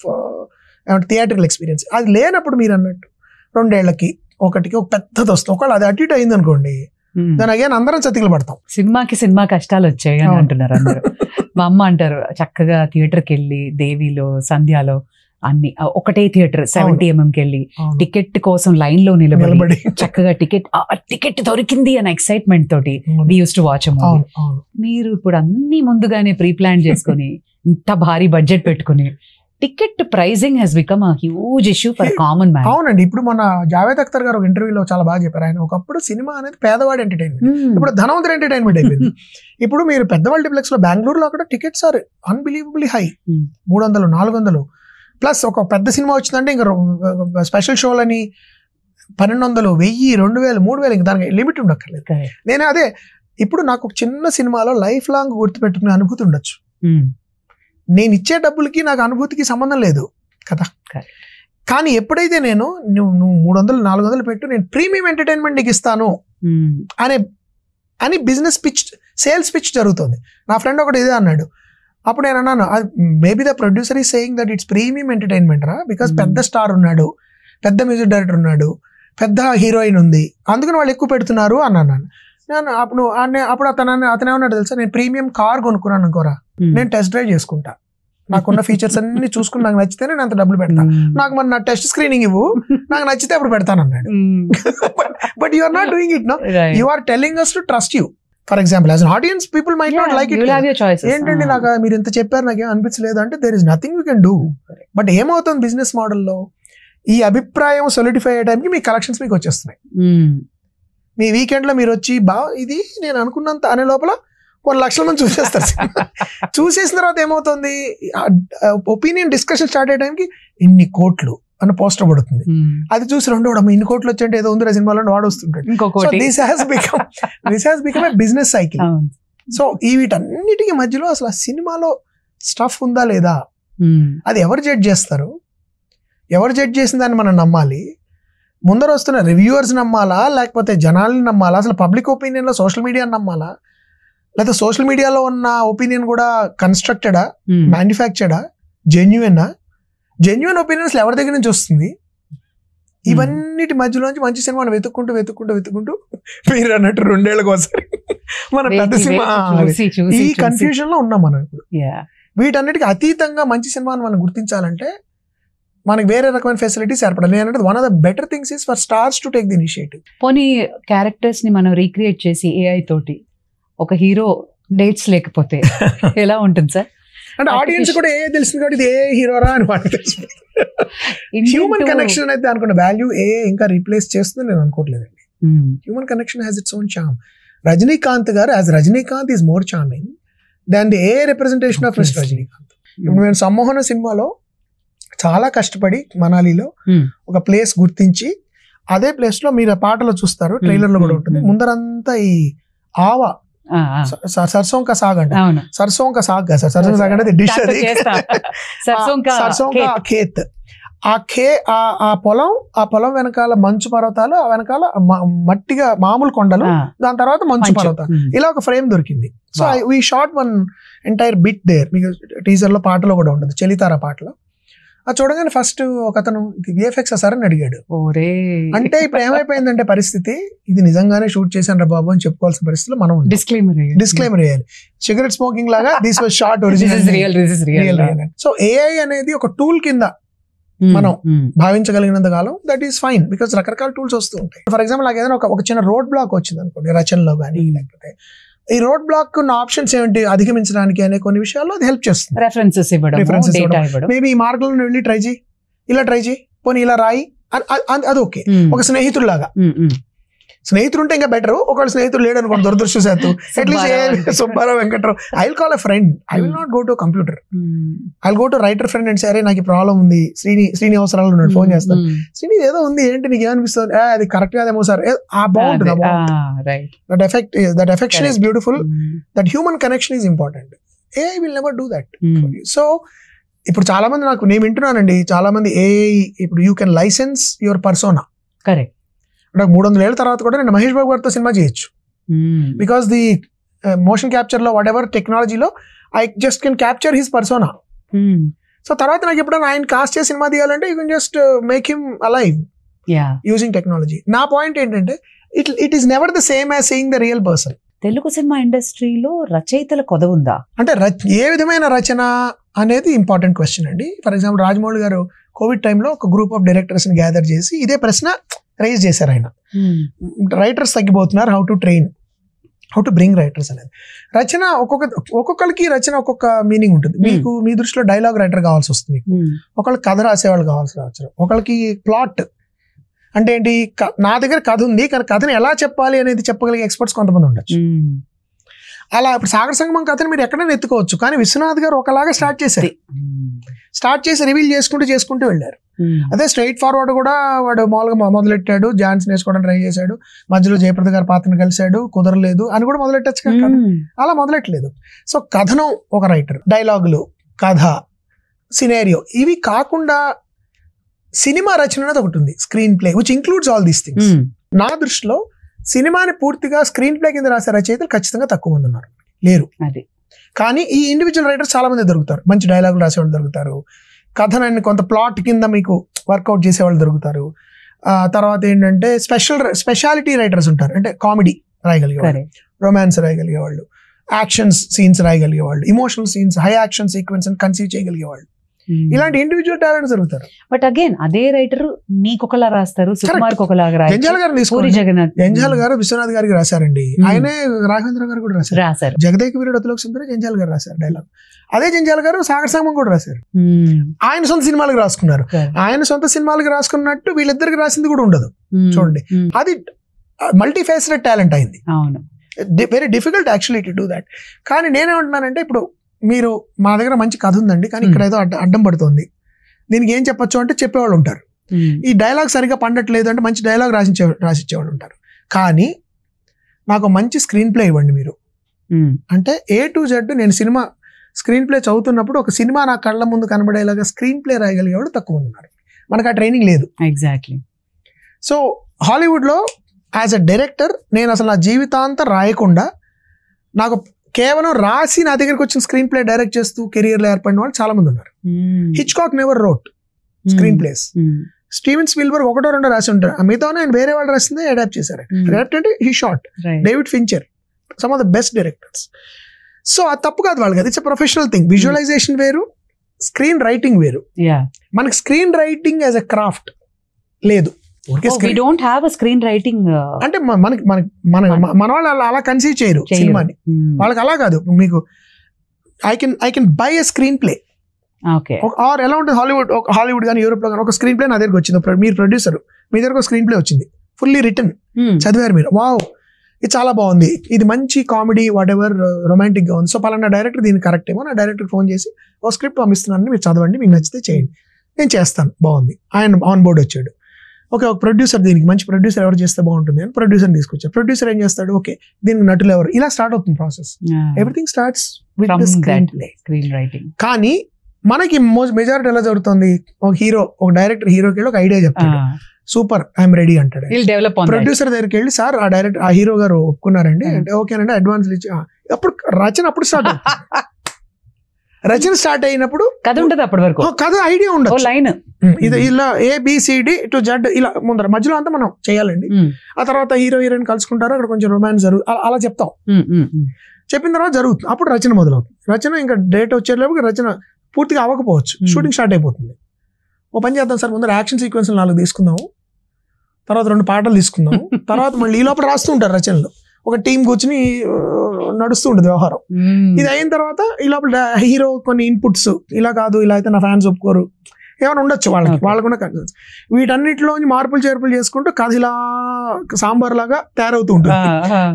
theatrical experience. అది లేనప్పుడు మీరు అన్నట్టు 2 ఏళ్లకి ఒకటికి ఒక పెద్దది వస్తుంది, ఒకవేళ అది అటు ఇటు అయింది అనుకోండి, దాని అగైన్ అందరం చతికిలు పడతాం. సినిమా కష్టాలు వచ్చాయి అని అంటున్నారు అందరూ. మా అమ్మ అంటారు చక్కగా థియేటర్కి వెళ్ళి దేవిలో సంధ్యాలో అన్ని ఒకటే థియేటర్ 70mm వెళ్ళి టికెట్ కోసం లైన్ లో నిలబడి చక్కగా టికెట్ దొరికింది అనే ఎక్సైట్మెంట్ తోటి వి యూస్ టు వాచ్. మీరు ఇప్పుడు అన్ని ముందుగానే ప్రీ ప్లాన్ చేసుకుని ఇంత భారీ బడ్జెట్ పెట్టుకుని ticket pricing has become a huge issue for common man. అవునండి, ఇప్పుడు మన జావేద్ అఖ్తర్ గారు ఒక ఇంటర్వ్యూలో చాలా బాగా చెప్పారు. ఆయన ఒకప్పుడు సినిమా అనేది పేదవాడి ఎంటర్టైన్మెంట్, ఇప్పుడు ధనవంతుడు ఎంటర్టైన్మెంట్ అయిపోయింది. ఇప్పుడు మీరు పెద్ద మల్టీప్లెక్స్ లో బెంగళూరులో అక్కడ tickets are unbelievably high, 300 400 plus. ఒక పెద్ద సినిమా వచ్చిందంటే ఇంకా స్పెషల్ షోలని 1200 1000 2000 3000 ఇంకా దానికి లిమిట్ ఉండక్కర్లేదు. నేను అదే ఇప్పుడు నాకు ఒక చిన్న సినిమాలో లైఫ్ లాంగ్ గుర్తుపెట్టుకునే అనుభూతి ఉండొచ్చు. నేను ఇచ్చే డబ్బులకి నాకు అనుభూతికి సంబంధం లేదు కదా. కానీ ఎప్పుడైతే నువ్వు 300 400 పెట్టు, నేను ప్రీమియం ఎంటర్టైన్మెంట్ నీకు ఇస్తాను అని బిజినెస్ పిచ్, సేల్స్ పిచ్ జరుగుతుంది. నా ఫ్రెండ్ ఒకటి ఇదే అన్నాడు. అప్పుడు నేను అన్నాను, maybe the producer is saying that it's premium entertainment రా, బికాస్ పెద్ద స్టార్ ఉన్నాడు, పెద్ద మ్యూజిక్ డైరెక్టర్ ఉన్నాడు, పెద్ద హీరోయిన్ ఉంది, అందుకని వాళ్ళు ఎక్కువ పెడుతున్నారు అన్నాను. నేను అప్పుడు అతనేమన్నాడు తెలుసా, నేను ప్రీమియం కార్ కొనుక్కున్నాను అనుకోరా, నేను టెస్ట్ డ్రైవ్ చేసుకుంటా, నాకున్న ఫీచర్స్ అన్ని చూసుకుని నాకు నచ్చితేనే నేను అంత డబ్బులు పెడతా, నాకు మరి నా టెస్ట్ స్క్రీనింగ్ ఇవ్వు, నాకు నచ్చితే అప్పుడు పెడతాను అన్నాడు. But you are not doing it, no, you are telling us to trust you. For example as an audience people might not like it. ఏంటంటే నాకు మీరు ఎంత చెప్పారు నాకేం అనిపించలేదు అంటే there is nothing you can do. But ఏమవుతుంది business మోడల్లో, ఈ అభిప్రాయం సొలిడిఫై అయ్యే టైంకి మీ కలెక్షన్స్ మీకు వచ్చేస్తున్నాయి. మీ వీకెండ్లో మీరు వచ్చి ఇది నేను అనుకున్నంత అనే లోపల కొన్ని లక్షల మంది చూసేస్తారు. చూసేసిన తర్వాత ఏమవుతుంది, ఒపీనియన్ డిస్కషన్ స్టార్ట్ అయ్యే టైంకి ఇన్ని కోట్లు అని పోస్టర్ పడుతుంది. అది చూసి రెండో ఇన్ని కోట్లు వచ్చంటే ఏదో ఉంది సినిమాలో వాడు వస్తుంటాడు. This has become a business cycle. So ఈ వీటన్నిటికీ మధ్యలో అసలు ఆ సినిమాలో స్టఫ్ ఉందా లేదా, అది ఎవరు జడ్జ్ చేస్తారు, ఎవరు జడ్జ్ చేసిన దాన్ని మనం నమ్మాలి, ముందర వస్తున్న రివ్యూవర్స్ నమ్మాలా, లేకపోతే జనాల్ని నమ్మాలా, అసలు పబ్లిక్ ఒపీనియన్లో సోషల్ మీడియాని నమ్మాలా, లేకపోతే సోషల్ మీడియాలో ఉన్న ఒపీనియన్ కూడా కన్స్ట్రక్టెడా, మ్యానుఫ్యాక్చర్డా, జెన్యున్ ఒపీనియన్స్ ఎవరి దగ్గర నుంచి వస్తుంది, ఇవన్నిటి మధ్యలోంచి మంచి సినిమాను వెతుక్కుంటూ మీరు అన్నట్టు 2 ఏళ్ళకి ఒకసారి మన పెద్ద సినిమా, ఈ కన్ఫ్యూజన్ లో ఉన్నాం మనం ఇప్పుడు. వీటన్నిటికీ అతీతంగా మంచి సినిమాను మనం గుర్తించాలంటే మనకి వేరే రకమైన ఫెసిలిటీస్ ఏర్పడాలి. నేను అంటే one of the better things is for stars to take the initiative. పోనీ క్యారెక్టర్స్ ని మనం రీక్రియేట్ చేసి AI తోటి ఒక హీరో డేట్స్ లేకపోతే ఎలా ఉంటుంది సార్? అంటే ఆడియన్స్ కూడా ఏ తెలిసింది కాబట్టి ఇది ఏ హీరోరా అని వాళ్ళకి తెలిసింది. హ్యూమన్ కనెక్షన్ అయితే అనుకున్న వాల్యూ ఏ ఇంకా రీప్లేస్ చేస్తుందని నేను అనుకోవట్లేదండి. Human connection has its own charm. Rajinikanth garu as Rajinikanth is more charming than the a representation of mister Rajinikanth. ఇప్పుడు మేము సమ్మోహన సినిమాలో చాలా కష్టపడి మనాలిలో ఒక ప్లేస్ గుర్తించి, అదే ప్లేస్ లో మీరు పాటలో చూస్తారు, ట్రైలర్ లో కూడా ఉంటుంది, ముందరంతా ఈ ఆవా सरसों का साग అంటే सरसों का साग కదా సార్, सरसों का साग అంటే డిష్, అది सरसों का खेत. ఆ పొలం వెనకాల మంచు పర్వతాలు, ఆ వెనకాల మట్టిగా మామూలు కొండలు, దాని తర్వాత మంచు పర్వతాలు, ఇలా ఒక ఫ్రేమ్ దొరికింది. So we shot one entire bit there. మీకు టీజర్ లో పాటలో కూడా ఉంటుంది, చలితార పాటలో. అది చూడగానే ఫస్ట్ ఒక అతను విఎఫ్ఎక్స్ సార్ అని అడిగాడు. అంటే ఇప్పుడు ఏమైపోయిందంటే పరిస్థితి, ఇది నిజంగానే షూట్ చేశాను రా బాబు అని చెప్పుకోవాల్సిన పరిస్థితిలో మనం డిస్క్లైమర్ వేయాలి. సిగరెట్ స్మోకింగ్ లాగా this was short original. So AI అనేది ఒక టూల్ కింద మనం భావించగలిగినంత కాలం దట్ ఈస్ ఫైన్, బికాస్ రకరకాల టూల్స్ వస్తూ ఉంటాయి. ఫర్ ఎగ్జాంపుల్ నాకు ఏదైనా ఒక చిన్న రోడ్ బ్లాక్ వచ్చింది అనుకోండి రచనలో కానీ, లేకపోతే ఈ రోడ్ బ్లాక్ ఉన్న ఆప్షన్స్ ఏంటి అధిగమించడానికి అనే కొన్ని విషయాల్లో అది హెల్ప్ చేస్తుంది. రెఫరెన్సెస్ ఇవ్వడం, మేబీ ఈ మార్గంలో వెళ్ళి ట్రై చేయి, ఇలా ట్రై చేయి, పోనీ ఇలా రాయి, అది ఓకే. ఒక స్నేహితుడిలాగా, స్నేహితుడు ఉంటే ఇంకా బెటర్. ఒకవేళ స్నేహితుడు లేడు అనుకోండి దురదృష్టశాత్తు, at least Subbarao Venkatrao, I will call a friend, I will not go to computer, I will go to writer friend and సరే నాకు ఈ ప్రాబ్లం ఉంది, శ్రీని అవసరాలు ఉన్నాడు, ఫోన్ చేస్తాను, శ్రీని ఏదో ఉంది ఏంటి నీకు ఏమనిపిస్తుంది, అది కరెక్ట్ కాదేమో సార్, బాగుంటుంది. That affection is beautiful, that human connection is important. AI will never do that. సో ఇప్పుడు చాలా మంది నేను వింటున్నానండి, చాలా మంది AI ఇప్పుడు you can license your persona. Correct. అంటే 300 ఏళ్ళ తర్వాత కూడా నేను మహేష్ బాబు గారితో సినిమా చేయొచ్చు, బికాస్ ది మోషన్ క్యాప్చర్ లో వాట్ ఎవర్ టెక్నాలజీలో I just can capture his persona. So తర్వాత నాకు ఎప్పుడైనా ఆయన కాస్ట్ చేసి సినిమా తీయాలంటే you can just make him alive using technology. నా పాయింట్ ఏంటంటే it is never the same as seeing the real person. Telugu cinema ఇండస్ట్రీలో రచయితల కొద ఉందా అంటే ఏ విధమైన రచన అనేది ఇంపార్టెంట్ క్వశ్చన్ అండి. ఫర్ ఎగ్జాంపుల్ రాజమౌళి గారు కోవిడ్ టైంలో ఒక గ్రూప్ ఆఫ్ డైరెక్టర్స్ ని గ్యాదర్ చేసి ఇదే ప్రశ్న రైజ్ చేశారు ఆయన. రైటర్స్ తగ్గిపోతున్నారు, హౌ టు బ్రింగ్ రైటర్స్ అనేది. రచన ఒక్కొక్కరికి రచన ఒక్కొక్క మీనింగ్ ఉంటుంది. మీకు మీ దృష్టిలో డైలాగ్ రైటర్ కావాల్సి వస్తుంది, మీకు ఒకళ్ళకి కథ రాసేవాళ్ళు కావాల్సి రావచ్చు, ఒకళ్ళకి ప్లాట్ అంటే ఏంటి, నా దగ్గర కథ ఉంది కానీ కథని ఎలా చెప్పాలి అనేది చెప్పగలిగే ఎక్స్పర్ట్స్ కొంతమంది ఉండొచ్చు. అలా ఇప్పుడు సాగర సంగమం కథని మీరు ఎక్కడైనా ఎత్తుకోవచ్చు, కానీ విశ్వనాథ్ గారు ఒకలాగా స్టార్ట్ చేసి రివీల్ చేసుకుంటూ వెళ్ళారు. అదే స్ట్రైట్ ఫార్వర్డ్ కూడా వాడు మామూలుగా మొదలెట్టాడు, ఝాన్సీ నేర్చుకోవడానికి ట్రై చేశాడు, మధ్యలో జయప్రద గారి పాత్రను కలిశాడు, కుదరలేదు అని కూడా మొదలెట్టచ్చు కదా. అలా మొదలెట్టలేదు. సో కథనం ఒక రైటర్, డైలాగులు, కథ, సినేరియో, ఇవి కాకుండా సినిమా రచన అనేది ఒకటి ఉంది, screen play, which includes all these things. నా దృష్టిలో సినిమాని పూర్తిగా స్క్రీన్ ప్లే కింద రాసే రచయితలు ఖచ్చితంగా తక్కువ మంది ఉన్నారు, లేరు. కానీ ఈ ఇండివిజువల్ రైటర్స్ చాలా మంది దొరుకుతారు, మంచి డైలాగులు రాసేవాళ్ళు దొరుకుతారు, కథనాన్ని కొంత ప్లాట్ కింద మీకు వర్కౌట్ చేసేవాళ్ళు దొరుకుతారు. తర్వాత ఏంటంటే స్పెషాలిటీ రైటర్స్ ఉంటారు, అంటే కామెడీ రాయగలిగేవాళ్ళు, రొమాన్స్ రాయగలిగేవాళ్ళు, యాక్షన్స్ సీన్స్ రాయగలిగేవాళ్ళు, emotional scenes, high action sequence అని కన్సీవ్ చేయగలిగేవాళ్ళు. ఇలాంటి ఇండివిజువల్ టాలెంట్స్ దొరుకుతారు. బట్ అగైన్ అదే రైటర్ మీకు ఒకలా రాస్తారు, సుకుమార్ ఒకలాగా జంజాల్ గారు తీసుకోండి, జంజాల్ గారు విశ్వనాథ్ గారికి రాశారండి, ఆయనే రాఘవేంద్ర గారు కూడా రాశారు. జగదేక వీరుడు అతిలోక సుందరి జంజాల్ గారు రాశారు డైలాగ్. అదే జంజాల్ గారు సాగర సంగమం కూడా రాశారు. ఆయన సొంత సినిమాలకు రాసుకున్నారు. ఆయన సొంత సినిమాలకు రాసుకున్నట్టు వీళ్ళిద్దరికి రాసింది కూడా ఉండదు. చూడండి, అది మల్టీ ఫేసెడ్ టాలెంట్ అయింది. Very difficult actually to do that. కానీ నేనేమంటున్నానంటే, ఇప్పుడు మీరు మా దగ్గర మంచి కథ ఉందండి కానీ ఇక్కడ ఏదో అడ్డం పడుతుంది, దీనికి ఏం చెప్పొచ్చు అంటే చెప్పేవాళ్ళు ఉంటారు. ఈ డైలాగ్ సరిగా పండట్లేదు అంటే మంచి డైలాగ్ రాసిచ్చేవాళ్ళు ఉంటారు. కానీ నాకు మంచి స్క్రీన్ ప్లే ఇవ్వండి మీరు అంటే A to Z నేను సినిమా స్క్రీన్ ప్లే చదువుతున్నప్పుడు ఒక సినిమా నా కళ్ళ ముందు కనబడేలాగా స్క్రీన్ ప్లే రాయగలిగేవాళ్ళు తక్కువ మంది ఉన్నారు. మనకు ఆ ట్రైనింగ్ లేదు. ఎగ్జాక్ట్లీ. సో హాలీవుడ్లో యాజ్ అ డైరెక్టర్ నేను అసలు నా జీవితాంతం రాయకుండా నాకు కేవలం రాసి నా దగ్గరికి వచ్చిన స్క్రీన్ ప్లే డైరెక్ట్ చేస్తూ కెరియర్లో ఏర్పడిన వాళ్ళు చాలా మంది ఉన్నారు. Hitchcock never wrote screen place. Steven Spielberg ఒకటో రెండో రాసి ఉంటారు, మిగతా ఆయన వేరే వాళ్ళు రాసిందే అడాప్ట్ చేశారు. అడాప్ట్ అంటే he shot. David Fincher, some of the best directors. So అది తప్పు కాదు వాళ్ళకి, అది ఇట్స్ ప్రొఫెషనల్ థింగ్. విజువలైజేషన్ వేరు, స్క్రీన్ రైటింగ్ వేరు. మనకి screen writing as a craft లేదు. స్క్రీన్ రైటింగ్ అంటే మన వాళ్ళు అలా కన్సీవ్ చేయరు సినిమాని. వాళ్ళకి అలా కాదు. మీకు I can buy a screenplay. Or ఎలా ఉంటుంది హాలీవుడ్ కానీ యూరోప్ లో కానీ ఒక స్క్రీన్ ప్లే నా దగ్గరకు వచ్చింది, మీరు ప్రొడ్యూసర్, మీ దగ్గర ఒక స్క్రీన్ ప్లే వచ్చింది, ఫుల్లీ రిటర్న్, చదివారు మీరు, వావ్ ఇది చాలా బాగుంది, ఇది మంచి కామెడీ వాట్ ఎవర్ రొమాంటిక్ గా ఉంది, సో పలానా డైరెక్టర్ దీన్ని కరెక్ట్ ఏమో, నా డైరెక్టర్ ఫోన్ చేసి ఓ స్క్రిప్ట్ పంపిస్తున్నాను, మీరు చదవండి, మీకు నచ్చితే చేయండి, నేను చేస్తాను, బాగుంది. ఆయన ఆన్ బోర్డ్ వచ్చాడు. ఓకే, ఒక ప్రొడ్యూసర్, దీనికి మంచి ప్రొడ్యూసర్ ఎవరు చేస్తే బాగుంటుంది అని ప్రొడ్యూసర్ తీసుకొచ్చారు. ప్రొడ్యూసర్ ఏం చేస్తాడు, ఓకే దీనికి నటులు ఎవరు, ఇలా స్టార్ట్ అవుతుంది process. Everything starts with the screen play. కానీ మనకి మెజారిటీ ఎలా జరుగుతుంది, ఒక హీరో, ఒక డైరెక్టర్ హీరోకి వెళ్ళి ఒక ఐడియా చెప్తాడు, సూపర్ ఐఎమ్ రెడీ అంటాడు. ప్రొడ్యూసర్ దగ్గరికి వెళ్ళి సార్ ఆ డైరెక్టర్ ఆ హీరో గారు ఒప్పుకున్నారండి అంటే ఓకేనండి అడ్వాన్స్ ఇచ్చి, అప్పుడు రచన అప్పుడు స్టార్ట్ అవుతుంది. రచన స్టార్ట్ అయినప్పుడు కథ ఉంటుంది, అప్పటి వరకు కథ ఐడియా ఉండదు, లైన్ ఇది ఇలా ABCD to Z ఇలా ముందర మధ్యలో అంతా మనం చేయాలండి. ఆ తర్వాత హీరో హీరోయిన్ కలుసుకుంటారు, అక్కడ కొంచెం రొమాన్స్ అలా చెప్తాం. చెప్పిన తర్వాత జరుగుతుంది, అప్పుడు రచన మొదలవుతుంది. రచన ఇంకా డేట్ వచ్చేలోపు రచన పూర్తిగా అవ్వకపోవచ్చు, షూటింగ్ స్టార్ట్ అయిపోతుంది. ఓ పని చేద్దాం సార్, ముందర యాక్షన్ సీక్వెన్స్ 4 తీసుకుందాము, తర్వాత 2 పాటలు తీసుకుందాము, తర్వాత మళ్ళీ ఈ లోపల రాస్తూ ఉంటారు రచనలు, ఒక టీం కూర్చుని నడుస్తూ ఉంటుంది వ్యవహారం. ఇది అయిన తర్వాత ఈ లోపల హీరో కొన్ని ఇన్పుట్స్, ఇలా కాదు ఇలా అయితే నా ఫ్యాన్స్ ఒప్పుకోరు, ఏమైనా ఉండొచ్చు వాళ్ళకున్న కన్సర్న్స్, వీటన్నిటిలో మార్పులు చేర్పులు చేసుకుంటూ కథ ఇలా సాంబార్ లాగా తయారవుతూ ఉంటుంది.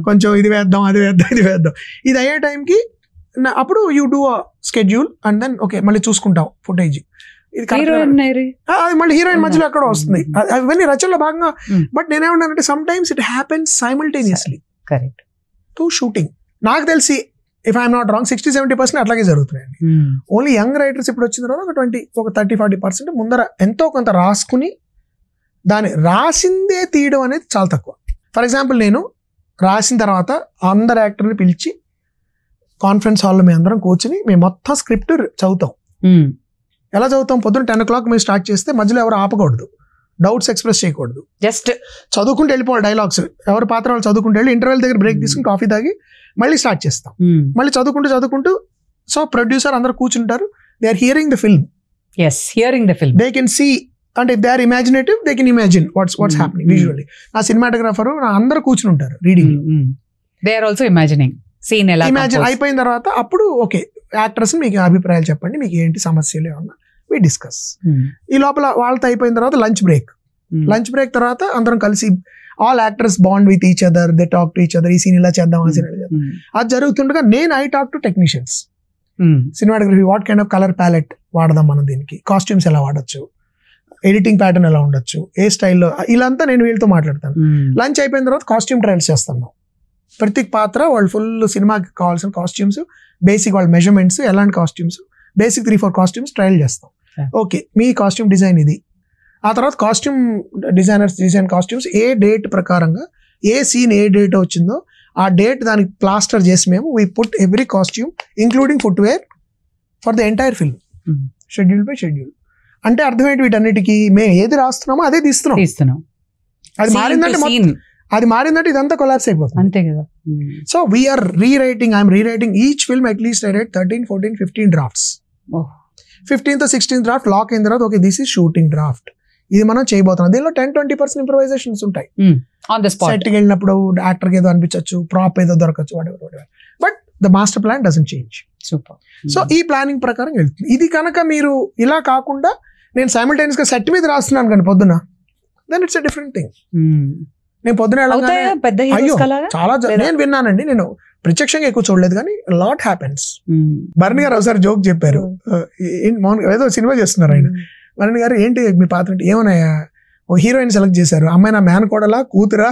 కొంచెం ఇది వేద్దాం అది వేద్దాం ఇది వేద్దాం, ఇది అయ్యే టైంకి అప్పుడు you do schedule and then okay మళ్ళీ చూసుకుంటాం ఫుటేజ్, ఇది అది మళ్ళీ హీరోయిన్ మధ్యలో ఎక్కడ వస్తుంది, అవన్నీ రచనలో భాగంగా. బట్ నేనేమన్నానంటే sometimes it happens simultaneously to shooting. నాకు తెలిసి ఇఫ్ ఐఎమ్ నాట్ రాంగ్ 60-70% అట్లాగే జరుగుతున్నాయండి. ఓన్లీ యంగ్ రైటర్స్ ఇప్పుడు వచ్చిన తర్వాత ఒక 30-40% ముందర ఎంతో కొంత రాసుకుని దాన్ని రాసిందే తీయడం అనేది చాలా తక్కువ. ఫర్ ఎగ్జాంపుల్ నేను రాసిన తర్వాత అందరు యాక్టర్ని పిలిచి కాన్ఫరెన్స్ హాల్లో మేము అందరం కూర్చుని మేము మొత్తం స్క్రిప్ట్ చదువుతాం. ఎలా చదువుతాం? పొద్దున్న 10 o'clock మేము స్టార్ట్ చేస్తే మధ్యలో ఎవరు ఆపకూడదు, డౌట్స్ ఎక్స్ప్రెస్ చేయకూడదు, జస్ట్ చదువుకుంటూ వెళ్ళిపోవాలి. డైలాగ్స్ ఎవరి పాత్ర వాళ్ళు చదువుకుంటూ వెళ్ళి ఇంటర్వెల్ దగ్గర బ్రేక్ తీసుకుని కాఫీ తాగి మళ్ళీ స్టార్ట్ చేస్తాం. మళ్ళీ చదువుకుంటూ సో ప్రొడ్యూసర్ అందరు కూర్చుంటారు, they are hearing the film, they can see, అంటే they are imaginative, they can imagine what's happening visually. నా సినిమాటోగ్రాఫర్ అందరూ కూర్చుని ఉంటారు reading, they are also imagining scene ఎలా ఇమాజిన్ అయిపోయిన తర్వాత అప్పుడు ఓకే యాక్టర్స్ మీకు అభిప్రాయాలు చెప్పండి, మీకు ఏంటి సమస్యలు ఏమన్నా వి డిస్కస్. ఈ లోపల వాళ్ళతో అయిపోయిన తర్వాత లంచ్ బ్రేక్ తర్వాత అందరం కలిసి all actors bond with each other, they talk to each other, ఈ సీన్ ఇలా చేద్దాం ఆ సీన్ ఇలా చేద్దాం. అది జరుగుతుండగా I talk to technicians, cinematography what kind of colour palette వాడదాం మనం, దీనికి కాస్ట్యూమ్స్ ఎలా వాడచ్చు, ఎడిటింగ్ ప్యాటర్న్ ఎలా ఉండొచ్చు, ఏ స్టైల్లో, ఇలా అంతా నేను వీళ్ళతో మాట్లాడతాను. లంచ్ అయిపోయిన తర్వాత కాస్ట్యూమ్ ట్రయల్స్ చేస్తాను. ప్రతి పాత్ర వాళ్ళు ఫుల్ సినిమాకి కావాల్సిన కాస్ట్యూమ్స్, బేసిక్ వాళ్ళ మెజర్మెంట్స్, ఎలాంటి కాస్ట్యూమ్స్, బేసిక్ 3-4 కాస్ట్యూమ్స్ ట్రయల్ చేస్తాం. ఓకే మీ కాస్ట్యూమ్ డిజైన్ ఇది, ఆ తర్వాత కాస్ట్యూమ్ డిజైనర్స్ డిజైన్ కాస్ట్యూమ్స్ ఏ డేట్ ప్రకారంగా ఏ సీన్ ఏ డేట్ వచ్చిందో ఆ డేట్ దానికి ప్లాస్టర్ చేసి మేము we put every costume including footwear for the entire film, schedule by schedule. అంటే అర్థమేంటి, వీటన్నిటికీ మేము ఏది రాస్తున్నామో అదే తీస్తున్నాం. అది మారిందంటే ఇదంతా కొలాప్స్ అయిపోతుంది, అంతే కదా. So we're I'm rewriting each film at least I write 13, 14, 15 drafts. 15th or 16th draft lock అయిన తర్వాత okay this is shooting draft, ఇది మనం చేయబోతున్నాం. దీనిలో 10-20% ఇంప్రూవైజేషన్స్ ఉంటాయి. సెట్కి వెళ్ళినప్పుడు యాక్టర్కి ఏదో అనిపించవచ్చు, ప్రాప్ ఏదో దొరకచ్చు, but the master plan doesn't change. Super. So ఈ ప్లానింగ్ ప్రకారం వెళ్తుంది. ఇది కనుక మీరు ఇలా కాకుండా నేను సైమల్టేనియస్ గా సెట్ మీద రాస్తున్నాను కానీ పొద్దున, then it's a different thing. నేను పొద్దున చాలా నేను విన్నానండి, నేను ప్రత్యక్షంగా ఎక్కువ చూడలేదు కానీ లాట్ హ్యాపెన్స్. భరణి గారు ఒకసారి జోక్ చెప్పారు, ఏదో సినిమా చేస్తున్నారు ఆయన. భరణి గారు ఏంటి మీ పాత్ర అంటే, ఏమన్నాయా ఓ హీరోయిన్ సెలెక్ట్ చేశారు, అమ్మాయి నా మేనకోడలా కూతురా,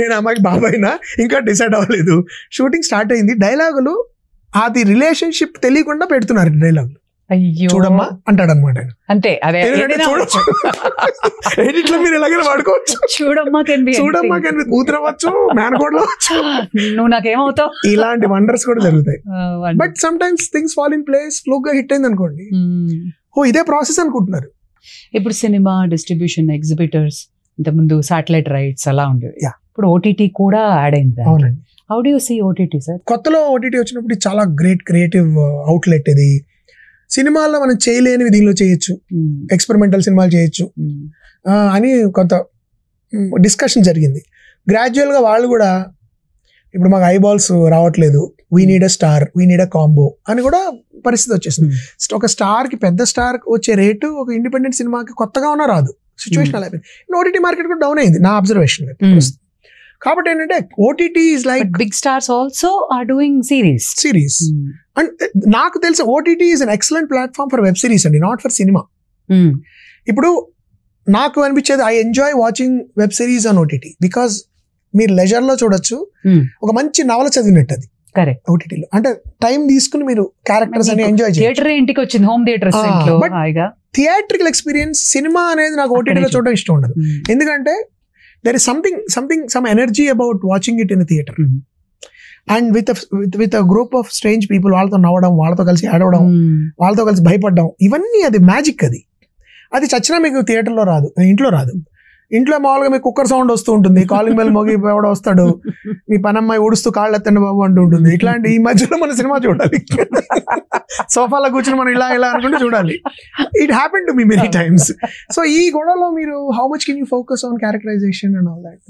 నేను అమ్మాయికి బాబాయినా ఇంకా డిసైడ్ అవ్వలేదు. షూటింగ్ స్టార్ట్ అయింది, డైలాగులు అది రిలేషన్షిప్ తెలియకుండా పెడుతున్నారు డైలాగులు. చూడమ్మా అంటాడు అనమాట. అంటే ఎడిట్లో మీరు ఎలాగైనా వాడుకోవచ్చు, చూడమ్మా కూతురు అవ్వచ్చు, మేనకోడలు అవ్వచ్చు, నువ్వు నాకేమవుతావు, ఇలాంటి వండర్స్ కూడా జరుగుతాయి. But sometimes things fall in place, fluke గా హిట్ అయింది అనుకోండి, ఓ ఇదే ప్రాసెస్ అనుకుంటున్నారు. ఇప్పుడు సినిమా డిస్ట్రిబ్యూషన్, ఎగ్జిబిటర్స్, ఇంతకుముందు సాటిలైట్ రైట్స్ అలా ఉండేవి, ఇప్పుడు ఓటీటీ కూడా యాడ్ అయింది. అవునండి. How do you see OTT sir? కొత్తలో ఓటీటీ వచ్చినప్పుడు చాలా గ్రేట్ క్రియేటివ్ అవుట్లెట్ ఇది. సినిమాల్లో మనం చేయలేనివి దీనిలో చేయొచ్చు, ఎక్స్పెరిమెంటల్ సినిమాలు చేయొచ్చు అని కొంత డిస్కషన్ జరిగింది. గ్రాడ్యువల్గా వాళ్ళు కూడా ఇప్పుడు మాకు ఐబాల్స్ రావట్లేదు, we need a star, we need a combo అని కూడా పరిస్థితి వచ్చేసింది. ఒక స్టార్కి, పెద్ద స్టార్కి వచ్చే రేటు ఒక ఇండిపెండెంట్ సినిమాకి కొత్తగా ఉన్నా రాదు. సిచ్యువేషన్ అలా అయిపోయింది. ఓటీటీ మార్కెట్ కూడా డౌన్ అయింది నా అబ్జర్వేషన్. కాబట్టి ఏంటంటే OTT is like big stars also are doing series. And నాకు తెలిసి OTT is an excellent platform for web series అండి, నాట్ ఫర్ సినిమా. ఇప్పుడు నాకు అనిపించేది I enjoy watching web series on OTT because మీరు లెజర్ లో చూడొచ్చు, ఒక మంచి నవల చదివినట్టు అది ఓటీటీలో. అంటే టైం తీసుకుని మీరు క్యారెక్టర్స్ అని ఎంజాయ్ చేయాలి. ఇంటికి వచ్చింది home theatres, theatrical experience cinema అనేది నాకు ఓటీటీలో చూడడం ఇష్టం ఉండదు. ఎందుకంటే there is some energy about watching it in a theater. And with a group of strange people, వాళ్ళతో నవ్వడం, వాళ్ళతో కలిసి ఆడవడం, వాళ్ళతో కలిసి భయపడడం, ఇవన్నీ అది మ్యాజిక్. అది చచ్చినా మీకు థియేటర్లో రాదు, ఇంట్లో రాదు. ఇంట్లో మామూలుగా మీ కుక్కర్ సౌండ్ వస్తూ ఉంటుంది, కాలింగ్ బెల్ మోగి ఎవడో వస్తాడు, మీ పనమ్మాయి ఊడుస్తూ కాళ్ళు ఎత్తండి బాబు అంటూ ఉంటుంది. ఇట్లాంటి ఈ మధ్యలో మన సినిమా చూడాలి, సోఫాలో కూర్చొని మనం ఇలా ఇలా అనుకుంటూ చూడాలి. It happen to me many times. So ఈ గొడవలో మీరు how much can you focus on characterization and all that.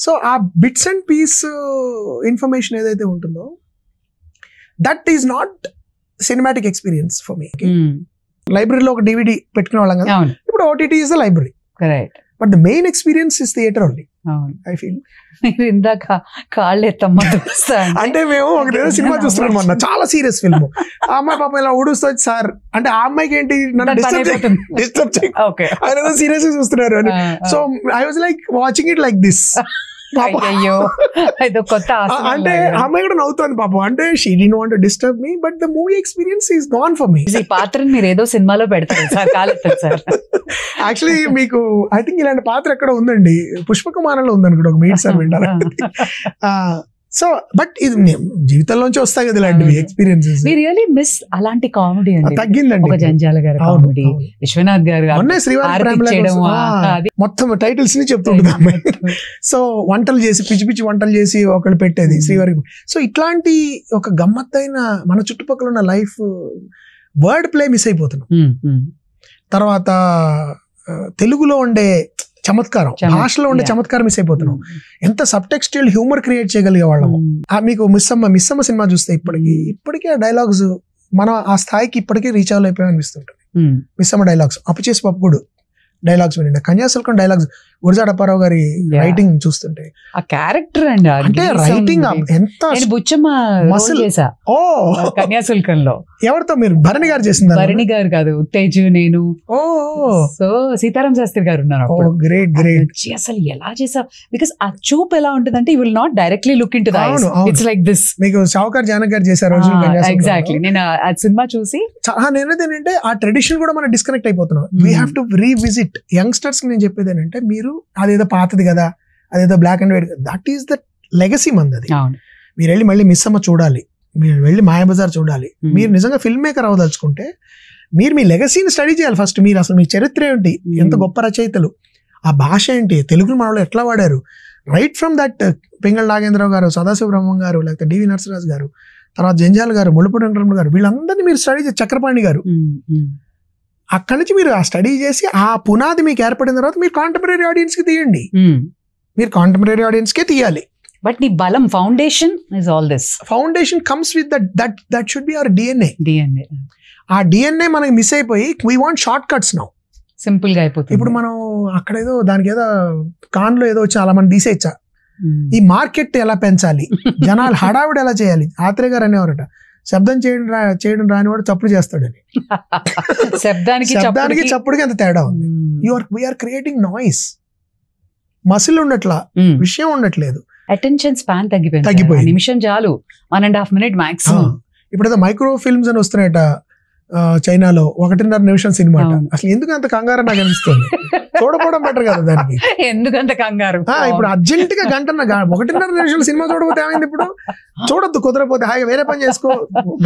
So ఆ బిట్స్ అండ్ పీస్ ఇన్ఫర్మేషన్ ఏదైతే ఉంటుందో that is not cinematic experience for me. లైబ్రరీలో ఒక DVD పెట్టుకునే వాళ్ళం కదా, ఇప్పుడు OTT is the library, but the main experience is theatre only. I feel మీరు ఇందాక కాళ్ళు ఎత్తమ్మ అంటే మేము ఒకటేదో సినిమా చూస్తున్నాం మొన్న, చాలా సీరియస్ ఫిల్మ్. ఆ అమ్మాయి పాపం ఇలా ఊడుస్తుంది సార్ అంటే ఆ అమ్మాయికి ఏంటి నన్ను డిస్టర్బ్ చేయి, ఆయన సీరియస్ గా చూస్తున్నారు అని. So I was like watching it like this. అంటే అమ్మాయి కూడా నవ్వుతుంది పాపం, అంటే she didn't want to disturb me, but the movie experience is gone for me. ఈ పాత్రని మీరు ఏదో సినిమాలో పెడతారు సార్, కాలెత్తారు సార్. యాక్చువల్లీ మీకు ఐ థింక్ ఇలాంటి పాత్ర ఎక్కడ ఉందండి, పుష్పకుమారంలో ఉందనుకోండి ఒక మీట్ సార్ వింటారు. సో బట్ ఇది జీవితంలోంచి వస్తాయి కదా ఇలాంటివి ఎక్స్పీరియన్సెస్. వి రియల్లీ మిస్ అలాంటి కామెడీ అండి. తగ్గిందండి. ఒక జంజాల గారి కామెడీ, విశ్వనాథ్ గారు మొత్తం టైటిల్స్ ని చెప్తుంటుంది అమ్మాయి. సో వంటలు చేసి పిచ్చి పిచ్చి వంటలు చేసి ఒకళ్ళు పెట్టేది శ్రీవారి. సో ఇట్లాంటి ఒక గమ్మత్తైన మన చుట్టుపక్కల ఉన్న లైఫ్ వర్డ్ ప్లే మిస్ అయిపోతున్నాం. తర్వాత తెలుగులో ఉండే చమత్కారం, భాషలో ఉండే చమత్కారం మిస్ అయిపోతున్నాం. ఎంత సబ్ టెక్స్చువల్ హ్యూమర్ క్రియేట్ చేయగలిగే వాళ్ళము. మీకు మిస్సమ్మ సినిమా చూస్తే ఇప్పటికీ ఆ డైలాగ్స్ మనం ఆ స్థాయికి ఇప్పటికీ రీచ్ అయిపోయాం అనిపిస్తుంటుంది. మిస్సమ్మ డైలాగ్స్, అప్పు చేసి పప్పుకుడు డైలాగ్స్ వినండి, కన్యాశుల్కం డైలాగ్స్, గురజాడ అప్పారావు గారి రైటింగ్ చూస్తుంటే ఆ క్యారెక్టర్ అండి, అంటే రైటింగ్ ఎంత మసిల్ చేసా. ఓ కన్యాశుల్కంలో ఎవరితో మీరు భరణి గారు చేసింది? భరణి గారు కాదు, తేజు, నేను. ఓ సో సీతారాం శాస్త్రి గారు ఉన్నారు. Great great. అసలు ఎలా చేసా, బికాస్ ఆ చూప్ ఎలా ఉంటుందంటే you will not directly look in to the ice, it's like this. మీకు షావుకార్ జానక్ గారు చేశారు ఎగ్జాక్ట్లీ. నేను ఆ సినిమా చూసి నేనేంటంటే ఆ ట్రెడిషన్ కూడా మనం డిస్కనెక్ట్ అయిపోతున్నాం. We have to revisit. Youngsters కి నేను చెప్పేది ఏంటంటే, మీరు అదేదో పాతది కదా, అదేదో black and white, that is the legacy మంది. మీరు వెళ్ళి మళ్ళీ మిస్సమ్మ చూడాలి, మీరు వెళ్ళి మాయాబజార్ చూడాలి. మీరు నిజంగా ఫిల్మ్ మేకర్ అవ్వదలుచుకుంటే మీరు మీ లెగసీని స్టడీ చేయాలి ఫస్ట్. మీరు అసలు మీ చరిత్ర ఏంటి, ఎంత గొప్ప రచయితలు, ఆ భాష ఏంటి, తెలుగును మనలో ఎట్లా వాడారు, right from that Pingali Nagendrarao garu, Sadasiva బ్రహ్మం గారు, లేకపోతే డివి నరసరాజు గారు, తర్వాత జంజాల్ గారు, ముళ్ళపూడి వెంకటరమణ గారు, వీళ్ళందరినీ మీరు స్టడీ చేసి, చక్రపాణి గారు, అక్కడి నుంచి మీరు ఆ స్టడీ చేసి ఆ పునాది మీకు ఏర్పడిన తర్వాత మీరు కాంటెంపరీ ఆడియన్స్ కి తీయండి. మీరు కాంటెంపరీ ఆడియన్స్ కే తీయాలి. బట్ నీ బలం foundation is all this. Foundation comes with that should be our DNA. ఆ DNA మనకి మిస్ అయిపోయి we want short cuts now. Simple గా అయిపోతుంది. ఇప్పుడు మనం అక్కడ ఏదో దానికి ఏదో కాన్లో ఏదో చాలా మంది తీసేయచ్చా, ఈ మార్కెట్ ఎలా పెంచాలి, జనాలు హడావిడి ఎలా చేయాలి. ఆత్రేయ గారు అనేవారట, శబ్దం చేయడం రానివాడు చప్పుడు చేస్తాడని. శబ్దానికి చప్పుడుకి ఎంత తేడా ఉంది. We're creating noise. మసిల్ ఉండట్లా, విషయం ఉండట్లేదు. అటెన్షన్ స్పాన్ తగ్గిపోయింది. నిమిషం చాలు, 1.5 minute మాక్సిమం. ఇప్పుడు ఏదో మైక్రో ఫిల్మ్స్ అని వస్తున్నాయట చైనాలో, 1.5 నిమిషం సినిమా. అసలు ఎందుకు అంత కంగారు నాకు అనిపిస్తుంది. చూడకపోవడం బెటర్ కదా దానికి. ఎందుకంత కంగారు? ఇప్పుడు అర్జెంట్ గా 1.5 నిమిషం సినిమా చూడకపోతే ఏమైంది? ఇప్పుడు చూడొద్దు, కుదరపోతే హాయిగా వేరే పని చేసుకో.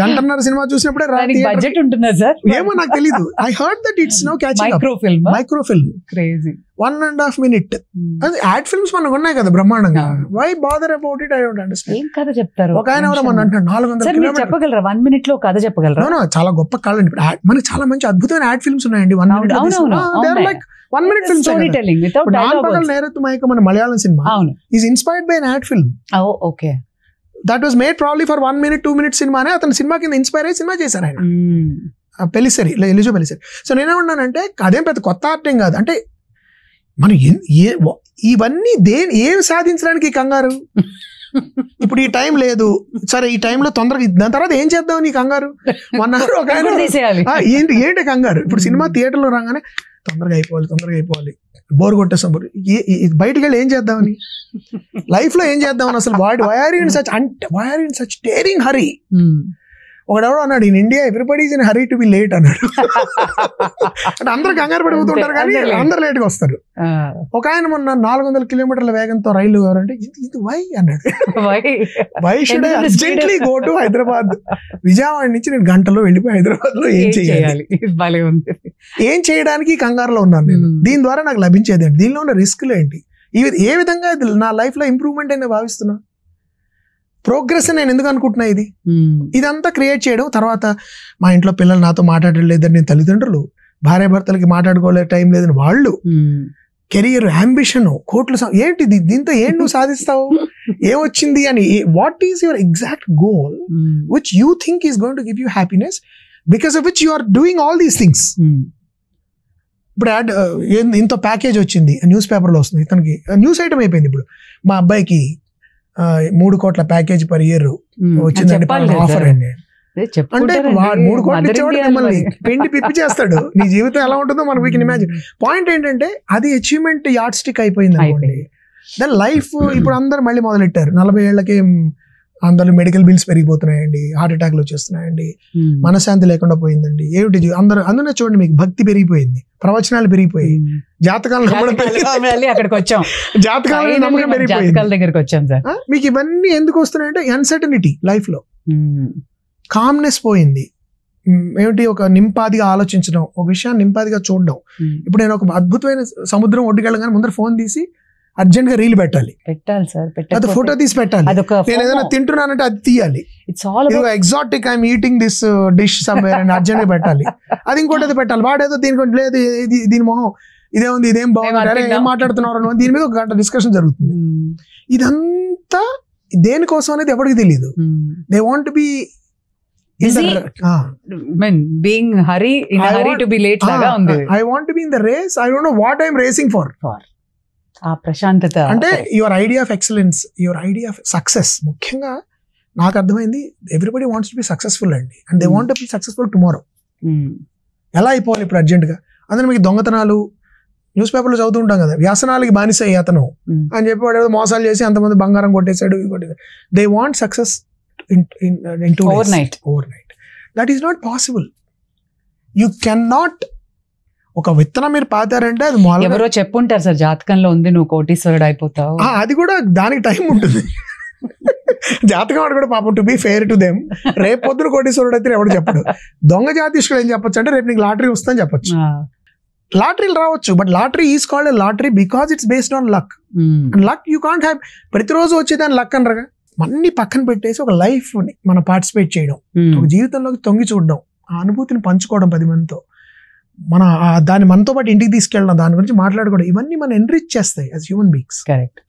1.5 సినిమా చూసినప్పుడే బడ్జెట్ ఉంటుందా సార్? ఏమో నాకు తెలీదు. I heard that it's now catching up. Micro film crazy. 1.5 minute. Ad films మనకు ఉన్నాయి కదా బ్రహ్మాండంగా. Why bother about it? I don't understand. ఏం కథ చెప్తారు? ఒక ఆయన ఎవరో మన అంటాడు 400 కిలోమీటర్లు చెప్పగలరా? 1 minute లో కథ చెప్పగలరా? చాలా గొప్ప కళ. మనకి చాలా మంచి అద్భుతమైన యాడ్ ఫిల్మ్స్ ఉన్నాయండి. 1 minute. Like 1 minute films. Storytelling without dialogue. Naan Pagal Nerathu Mayakam మన Malayalam cinema is inspired by an ad film. Oh, okay. That was made probably for 1 minute, 2 minute సినిమానే. అతను సినిమా కింద ఇన్స్పైర్ అయ్యి cinema చేశారు ఆయన. పెలిసరి, ఎలిజో పెలిసరి. So నేనేమన్నానంటే అదేం పెద్ద కొత్త ఆర్ట్ ఏం కాదు. అంటే మనం ఇవన్నీ ఏం సాధించడానికి కంగారు? ఇప్పుడు ఈ టైం లేదు, సరే ఈ టైంలో తొందరగా, దాని తర్వాత ఏం చేద్దాం నీ కంగారు? 1 hour ఒక ఏంటి కంగారు? ఇప్పుడు సినిమా థియేటర్లో రాగానే తొందరగా అయిపోవాలి, బోర్ కొట్టేస్తాం. బయటకు వెళ్ళి ఏం చేద్దామని, లైఫ్ లో ఏం చేద్దామని, అసలు why are you in such daring hurry? ఒకడెవడో అన్నాడు, in India everybody is in hurry to be late అన్నాడు. అంటే అందరూ కంగారు పడిపోతుంటారు కానీ అందరు లేట్గా వస్తారు. ఒక ఆయన మొన్న 400 కిలోమీటర్ల వేగంతో రైలు అంటే ఇది వై అన్నాడు. Why should I urgently go to Hyderabad? Vijayawada నుంచి నేను గంటలో వెళ్ళిపోయి హైదరాబాద్ లో ఏం చేయాలి? ఏం చేయడానికి కంగారులో ఉన్నాను నేను. దీని ద్వారా నాకు లభించేది ఏంటి, దీనిలో ఉన్న రిస్క్లు ఏంటి, ఏ విధంగా నా లైఫ్ లో ఇంప్రూవ్మెంట్ అని భావిస్తున్నా, ప్రోగ్రెస్ నేను ఎందుకు అనుకుంటున్నా, ఇదంతా క్రియేట్ చేయడం. తర్వాత మా ఇంట్లో పిల్లలు నాతో మాట్లాడలేదని నేను తల్లిదండ్రులు, భార్యాభర్తలకి మాట్లాడుకోలే టైం లేదని వాళ్ళు, కెరియర్ అంబిషన్, కోట్లు ఏంటి దీంతో ఏంటి నువ్వు సాధిస్తావు, ఏమొచ్చింది అని. What is your exact goal which you think is going to give you happiness, because of which you are doing all these things. ఇప్పుడు ఇంత ప్యాకేజ్ వచ్చింది, న్యూస్ పేపర్లో వస్తుంది, ఇతనికి న్యూస్ ఐటమ్ అయిపోయింది. ఇప్పుడు మా అబ్బాయికి 3 కోట్ల ప్యాకేజ్ పర్ ఇయర్ వచ్చిందండి, ఆఫర్ అండి. అంటే 3 కోట్లు ఇచ్చేవాడు మిమ్మల్ని పిండి పిప్పి చేస్తాడు. నీ జీవితం ఎలా ఉంటుందో మనకు వీ కెన్ ఇమాజిన్. పాయింట్ ఏంటంటే అది అచీవ్మెంట్ యార్డ్ స్టిక్ అయిపోయింది అనుకోండి. దెన్ లైఫ్ ఇప్పుడు అందరు మళ్ళీ మొదలెట్టారు. 40 ఏళ్లకి అందరూ మెడికల్ బిల్స్ పెరిగిపోతున్నాయండి, హార్ట్ అటాక్లు వచ్చేస్తున్నాయండి, మనశ్శాంతి లేకుండా పోయిందండి. ఏమిటి అందరూ అందులో చూడండి, మీకు భక్తి పెరిగిపోయింది, ప్రవచనాలు పెరిగిపోయి, జాతకాలు అక్కడికి వచ్చాం, జాతకాల నమ్మకం పెరిగిపోయింది. దగ్గరికి వచ్చాం సార్. మీకు ఇవన్నీ ఎందుకు వస్తున్నాయంటే అన్సర్టనిటీ లైఫ్ లో, కామ్నెస్ పోయింది. ఏమిటి, ఒక నింపాదిగా ఆలోచించడం, ఒక విషయాన్ని నింపాదిగా చూడడం. ఇప్పుడు నేను ఒక అద్భుతమైన సముద్రం ఒడ్డుకెళ్ళగానే ముందర ఫోన్ తీసి అర్జెంట్ గా రీల్ పెట్టాలి సార్, అది ఫోటో తీసి పెట్టాలి. నేను ఏదైనా తింటున్నానంటే అది తీయాలి. Exotic I'm eating this dish somewhere అని అర్జెంట్ గా పెట్టాలి. అది ఇంకోటి అది పెట్టాలి. వాడేదో దీనికి లేదు, దీని మొహం ఇదేముంది, ఇదేం బాగుంది, ఏం మాట్లాడుతున్నారు, దీని మీద ఒక గంట డిస్కషన్ జరుగుతుంది. ఇదంతా దేనికోసం అనేది ఎవరికి తెలియదు. They want be I want to be in the race. I don't know what I'm racing for. ఆ ప్రశాంతత అంటే your idea of excellence, your idea of success. ముఖ్యంగా నాకు అర్థమైంది, everybody wants to be successful అండి, and they want to be successful tomorrow. ఎలా అయిపోవాలి ఇప్పుడు అర్జెంట్గా? అందులో మీకు దొంగతనాలు న్యూస్ పేపర్లో చదువుతూ ఉంటాం కదా, వ్యసనాలకి బానిస అతను అని చెప్పి వాడు మోసాలు చేసి అంతమంది బంగారం కొట్టేశాడు. They want success in 2 days, overnight. That is not possible. You cannot. ఒక విత్తనం మీరు పాతారంటే అది ఎవరో చెప్పుంటారు సార్, జాతకంలో ఉంది నువ్వు కోటీశ్వరుడు అయిపోతావు. అది కూడా దానికి టైం ఉంటుంది. జాతకం వాడు కూడా పాపం, to be fair to them, రేపు పొద్దున కోటీశ్వరుడు అయితే ఎవడు చెప్పడు. దొంగ జాతీయుడు ఏం చెప్పొచ్చు అంటే, రేపు నీకు లాటరీ వస్తుందని చెప్పొచ్చు. లాటరీలు రావచ్చు, but lottery is called a lottery because it's based on luck. Luck you can't have. ప్రతిరోజు వచ్చేదాన్ని లక్ అనరుగా. అన్ని పక్కన పెట్టేసి ఒక లైఫ్ ని మనం పార్టిసిపేట్ చేయడం, ఒక జీవితంలోకి తొంగి చూడడం, ఆ అనుభూతిని పంచుకోవడం 10 మందితో, మన దాన్ని మనతో పాటు ఇంటికి తీసుకెళ్ళడం, దాని గురించి మాట్లాడుకోవడం, ఇవన్నీ మనం ఎన్రిచ్ చేస్తాయి యాజ్ హ్యూమన్ బీయింగ్స్. కరెక్ట్.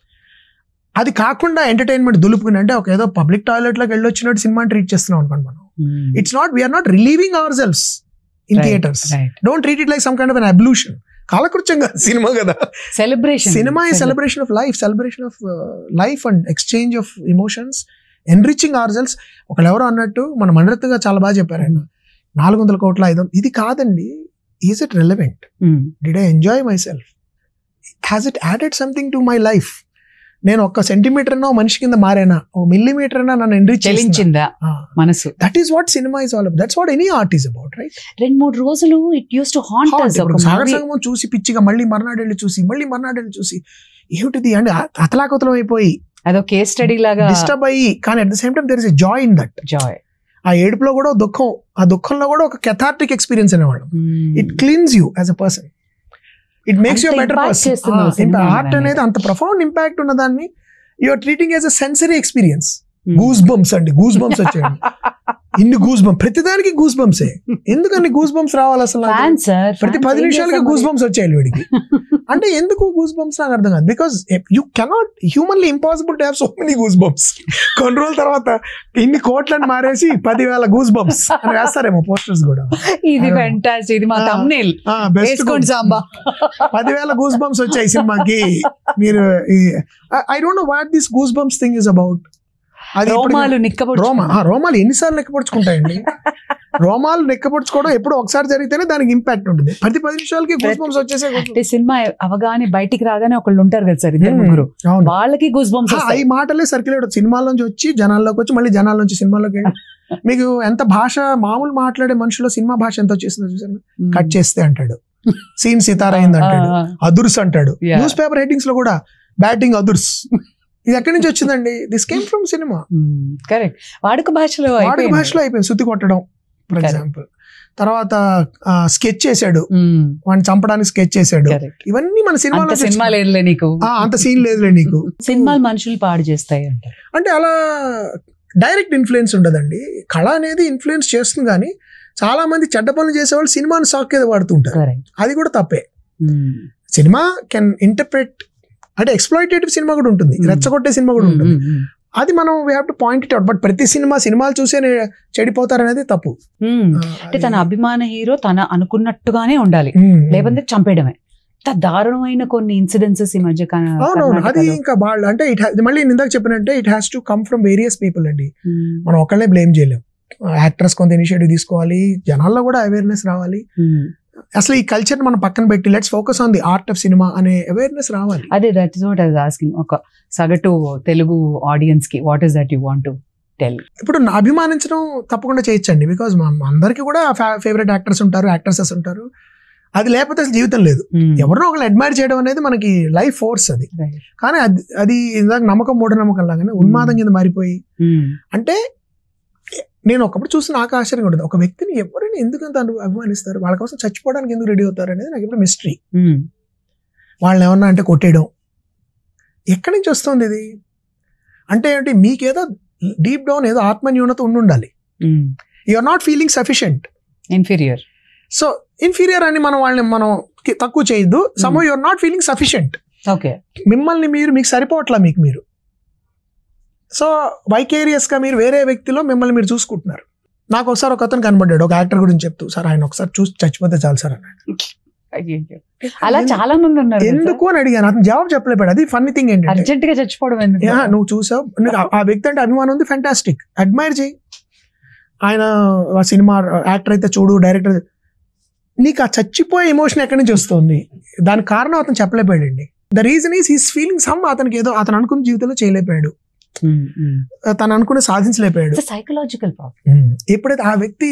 అది కాకుండా ఎంటర్టైన్మెంట్ దులుపుకుని, అంటే ఒక ఏదో పబ్లిక్ టాయిలెట్ లోకి వెళ్ళొచ్చినట్టు సినిమా ట్రీట్ చేస్తున్నాం అనుకోండి మనం. It's not, we're not relieving ourselves in theatres. Don't treat it like some kind of an ablution. కాలకృత్యం కాదు సినిమా కదా, సెలబ్రేషన్. సినిమా ఈ celebration of life, celebration of life and exchange of emotions, enriching ourselves. ఒకళ్ళెవరో అన్నట్టు మన మనరత్తుగా చాలా బాగా చెప్పారండి, 400 కోట్ల 500. ఇది కాదండి. Is it relevant? Did I enjoy my self? Has it added something to my life? నేను 1 సెంటీమీటర్ అన్నా మనిషి కింద మారేనా, 1 మిల్లీమీటర్ అన్నా నన్ను ఎన్రిచ్ చేసిందా మనసు? That is what cinema is all about. That's what any art is about, right? 2-3 రోజులు it use to haunt us. Sagar సంగమం చూసి పిచ్చిగా మళ్ళీ మర్నాడు వెళ్ళి చూసి ఏమిటిది అంటే అతలాకుతలం అయిపోయి, అదో కేస్ స్టడీ లాగా డిస్టర్బ్ అయ్యి, కానీ at the same time there is a joy in that. Joy, ఆ ఏడుపులో కూడా దుఃఖం, ఆ దుఃఖంలో కూడా ఒక కెథార్టిక్ ఎక్స్పీరియన్స్ అనేవాళ్ళం. It cleanses you as a person, it makes you better person. Art అనేది అంత ప్రొఫౌండ్ ఇంపాక్ట్ ఉన్నదాన్ని you are treating as a sensory experience. Goose bumps అండి, గూస్ బంప్స్ వచ్చాయండి. ఇన్ని గూస్ బంప్స్, ప్రతిదానికి గూస్ బంప్సే. ఎందుకని గూస్ బంప్స్ రావాలి అసలు? ప్రతి 10 నిమిషాలకి గూస్ బంప్స్ వచ్చాయి వీడికి. అంటే ఎందుకు గూస్ బంప్స్ నాకు అర్థం కాదు. Because you cannot, humanly impossible to have so many goose bumps. కొన్ని రోజుల తర్వాత ఇన్ని కోట్లను మారేసి 10,000 గూస్ బంప్స్ అని వేస్తారేమో పోస్టర్స్ కూడా. ఇది ఫ్యాంటాస్టిక్, ఇది మా థంబ్నెయిల్. బెస్ట్ 10,000 గూస్ బంప్స్ వచ్చాయి సినిమాకి. మీరు I don't know what this goose bumps thing is about. రోమాలు ఎన్నిసార్లు లెక్కపరుచుకుంటాయండి. రోమాలు నెక్కపొడుచుకోవడం ఎప్పుడు ఒకసారి జరిగితేనే దానికి ఇంపాక్ట్ ఉంటుంది. ప్రతి 10 నిమిషాలకి గూస్ బంప్స్ వచ్చేసే. అంటే సినిమా అవగానే బయటికి రాగానే ఒకళ్ళు ఉంటారు కదా సార్, 2-3 వాళ్ళకి గూస్ బంప్స్. ఈ మాటలే సర్క్యులేట్ సినిమాల నుంచి వచ్చి జనాల్లోకి వచ్చి మళ్ళీ జనాల నుంచి సినిమాలోకి వెళ్ళి మీకు ఎంత భాష మామూలు మాట్లాడే మనుషులో సినిమా భాష ఎంత వచ్చేసిందో చూసారు. కట్ చేస్తే అంటాడు, సీన్ సితారా అయింది అంటాడు, అదుర్స్ అంటాడు. న్యూస్ పేపర్ హెడ్డింగ్స్ లో కూడా బ్యాటింగ్ అదుర్స్. ఇది ఎక్కడి నుంచి వచ్చిందండి? This came from cinema. Correct. వాడుక భాషలో అయిపోయింది. శుద్ధి కొట్టడం ఫర్ ఎగ్జాంపుల్. తర్వాత స్కెచ్ చేశాడు, వాడిని చంపడానికి స్కెచ్ చేశాడు. ఇవన్నీ మన సినిమాలో. సినిమా లేదులే నీకు, అంత సీన్ లేదులే నీకు. సినిమాలు మనుషులు పాడు చేస్తాయి అంటే అలా డైరెక్ట్ ఇన్ఫ్లుయెన్స్ ఉండదండి. కళ అనేది ఇన్ఫ్లుయెన్స్ చేస్తుంది, కానీ చాలా మంది చెడ్డ పనులు చేసేవాళ్ళు సినిమాని సాక్ ఏదో వాడుతుంటారు. అది కూడా తప్పే. సినిమా కెన్ ఇంటర్ప్రెట్ అంటే ఎక్స్ప్లాయిటేటివ్ సినిమా కూడా ఉంటుంది, రెచ్చగొట్టే సినిమా కూడా ఉంటుంది. అది మనం we have to point it out. But ప్రతి సినిమాలు చూసే చెడిపోతారనేది తప్పు. అంటే తన అభిమాన హీరో తన అనుకున్నట్టుగానే ఉండాలి, లేకపోతే చంపేయడమే. దారుణమైన కొన్ని ఇన్సిడెన్సెస్ ఈ మధ్య. అవునవును, అది ఇంకా వాళ్ళు అంటే మళ్ళీ ఇందాక చెప్పినట్టే it has to come from various people అండి. మనం ఒకళ్ళనే బ్లేమ్ చేయలేం. యాక్టర్స్ కొంత ఇనిషియేటివ్ తీసుకోవాలి, జనాల్లో కూడా అవేర్నెస్ రావాలి. అసలు ఈ కల్చర్ మనం పక్కన పెట్టి let's focus on the art of cinema అనే అవేర్నెస్ రావాలి. అదే that is what I was asking. ఒక సగటు తెలుగు ఆడియన్స్ కి what is that you want to tell? ఇప్పుడు అభిమానించడం తప్పకుండా చేయొచ్చండి, బికాజ్ అందరికి కూడా ఫేవరెట్ యాక్టర్స్ ఉంటారు, యాక్ట్రెసెస్ ఉంటారు. అది లేకపోతే అసలు జీవితం లేదు. ఎవరినో ఒకళ్ళు అడ్మైర్ చేయడం అనేది మనకి లైఫ్ ఫోర్స్ అది. కానీ అది ఇందాక నమ్మకం మూఢనమ్మకం లాగానే ఉన్మాదం కింద మారిపోయి, అంటే నేను ఒకప్పుడు చూసి నాకు ఆశ్చర్యంగా ఉంటుంది. ఒక వ్యక్తిని ఎవరైనా ఎందుకంత అభిమానిస్తారు, వాళ్ళ కోసం చచ్చిపోవడానికి ఎందుకు రెడీ అవుతారు అనేది నాకు ఎప్పుడు మిస్టరీ. వాళ్ళని ఏమన్నా అంటే కొట్టేయడం ఎక్కడి నుంచి వస్తుంది ఇది? అంటే ఏంటి, మీకేదో డీప్ డౌన్ ఏదో ఆత్మన్యూనత ఉండాలి. You are not feeling sufficient, inferior. So inferior అని వాళ్ళని మనం తక్కువ చేయొద్దు. Some you are not feeling sufficient. Okay, మిమ్మల్ని మీకు సరిపోవట్లా. మీరు సో వైకేరియస్ గా మీరు వేరే వ్యక్తిలో మిమ్మల్ని మీరు చూసుకుంటున్నారు. నాకు ఒకసారి ఒక అతను కనబడ్డాడు, ఒక యాక్టర్ గురించి చెప్తూ, సార్ ఆయన ఒకసారి చూసి చచ్చిపోతే చాలు సార్ అన్నాడు. అలా చాలా మంది ఉన్నారు. ఎందుకు అని అడిగాను, అతను జవాబు చెప్పలేపాడు. అది ఫన్నీ థింగ్ ఏంటంటే అర్జెంట్ గా చచ్చిపోవడం. నువ్వు చూసావు, ఆ వ్యక్తి అంటే అభిమానం ఉంది, ఫెంటాస్టిక్, అడ్మైర్ చేయి. ఆయన సినిమా యాక్టర్ అయితే చూడు, డైరెక్టర్. నీకు ఆ చచ్చిపోయే ఎమోషన్ ఎక్కడి నుంచి వస్తుంది? దానికి కారణం అతను చెప్పలేపాడండి. The reason is he's feeling some. అతనికి ఏదో అతను అనుకున్న జీవితంలో చేయలేపాడు, తను అనుకుని సాధించలేపాడు. Psychological problem. ఎప్పుడైతే ఆ వ్యక్తి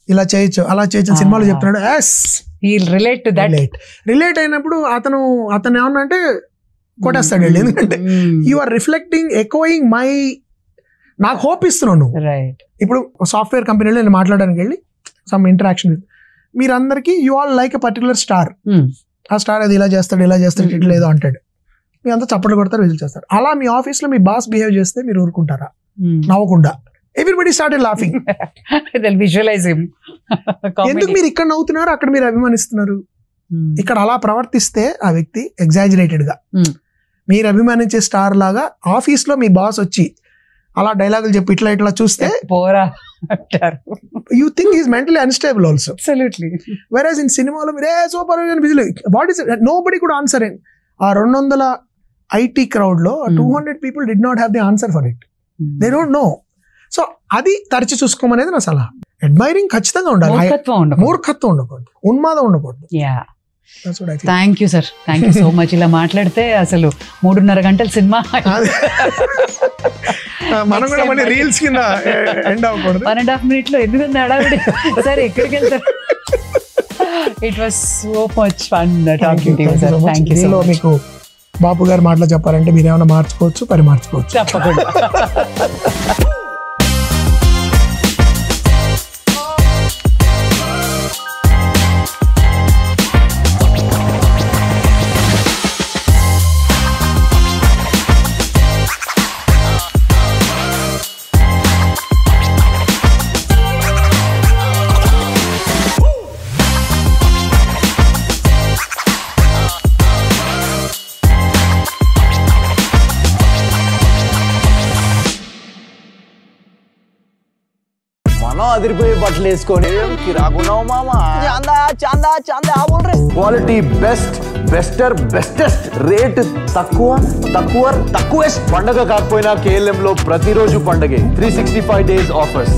ఇలా చేయొచ్చు అలా చేయొచ్చు సినిమాలో చెప్తున్నాడు, రిలేట్ అయినప్పుడు అతను ఏమన్నా అంటే కొట్టేస్తాడు. ఎందుకంటే యు ఆర్ రిఫ్లెక్టింగ్, ఎకోయింగ్ మై, నాకు హోప్ ఇస్తున్నావు నువ్వు. ఇప్పుడు సాఫ్ట్వేర్ కంపెనీలో నేను మాట్లాడడానికి వెళ్ళి సమ్ ఇంటరాక్షన్, మీరందరికీ you all like a particular star. ఆ స్టార్ అది ఇలా చేస్తాడు ఇట్లా ఏదో అంటాడు, మీ అంతా చప్పట్లు కొడతారు, విజిల్ చేస్తారు. అలా మీ ఆఫీస్ లో మీ బాస్ బిహేవ్ చేస్తే మీరు ఊరుకుంటారా? నవ్వకుండా ఎవ్రీబడి స్టార్టెడ్ లాఫింగ్. ఎందుకు మీరు ఇక్కడ నవ్వుతున్నారు, అక్కడ మీరు అభిమానిస్తున్నారు? ఇక్కడ అలా ప్రవర్తిస్తే ఆ వ్యక్తి ఎగ్జాజరేటెడ్ గా మీరు అభిమానించే స్టార్ లాగా ఆఫీస్ లో మీ బాస్ వచ్చి అలా డైలాగులు చెప్పి ఇట్లా చూస్తే you think is mentally unstable also. వెరాజ్ ఇన్ సినిమాలో మీరే super busy, what is nobody could answer. ఆ 200 ఐటీ క్రౌడ్ లో 200 people did not have the answer for it. They don't know. So అది తరచి చూసుకోమనేది నా సలహా. అడ్మైరింగ్ ఖచ్చితంగా ఉండాలి, మూర్ఖత్వం ఉండకూడదు, ఉన్మాదం ఉండకూడదు. Thank you sir, thank you so much. ఇలా మాట్లాడితే అసలు 3.5 గంటల సినిమా మనం కూడా మళ్ళీ రీల్స్ కింద ఎండ్ అవ్వకూడదు. 1.5 minutes లో ఎందుకంటే అడావిడి సరే ఎక్కడికి వెళ్తారు. It was so much fun talking to you sir. Thank you so much. మీకు బాపు గారు మాటలు చెప్పారంటే మీరు ఏమైనా మార్చుకోవచ్చు, పరిమార్చుకోవచ్చు. తప్పకుండా. అదిరిపోయే బట్టలు వేసుకొని కిరాకున్నావు మామా. చాందా చాందా చాందా బోల్ రే. క్వాలిటీ బెస్ట్, బెస్టెస్ట్, రేట్ తక్కువ. పండగ కాకపోయినా KLM లో ప్రతిరోజు పండగే. 365 days ఆఫర్స్.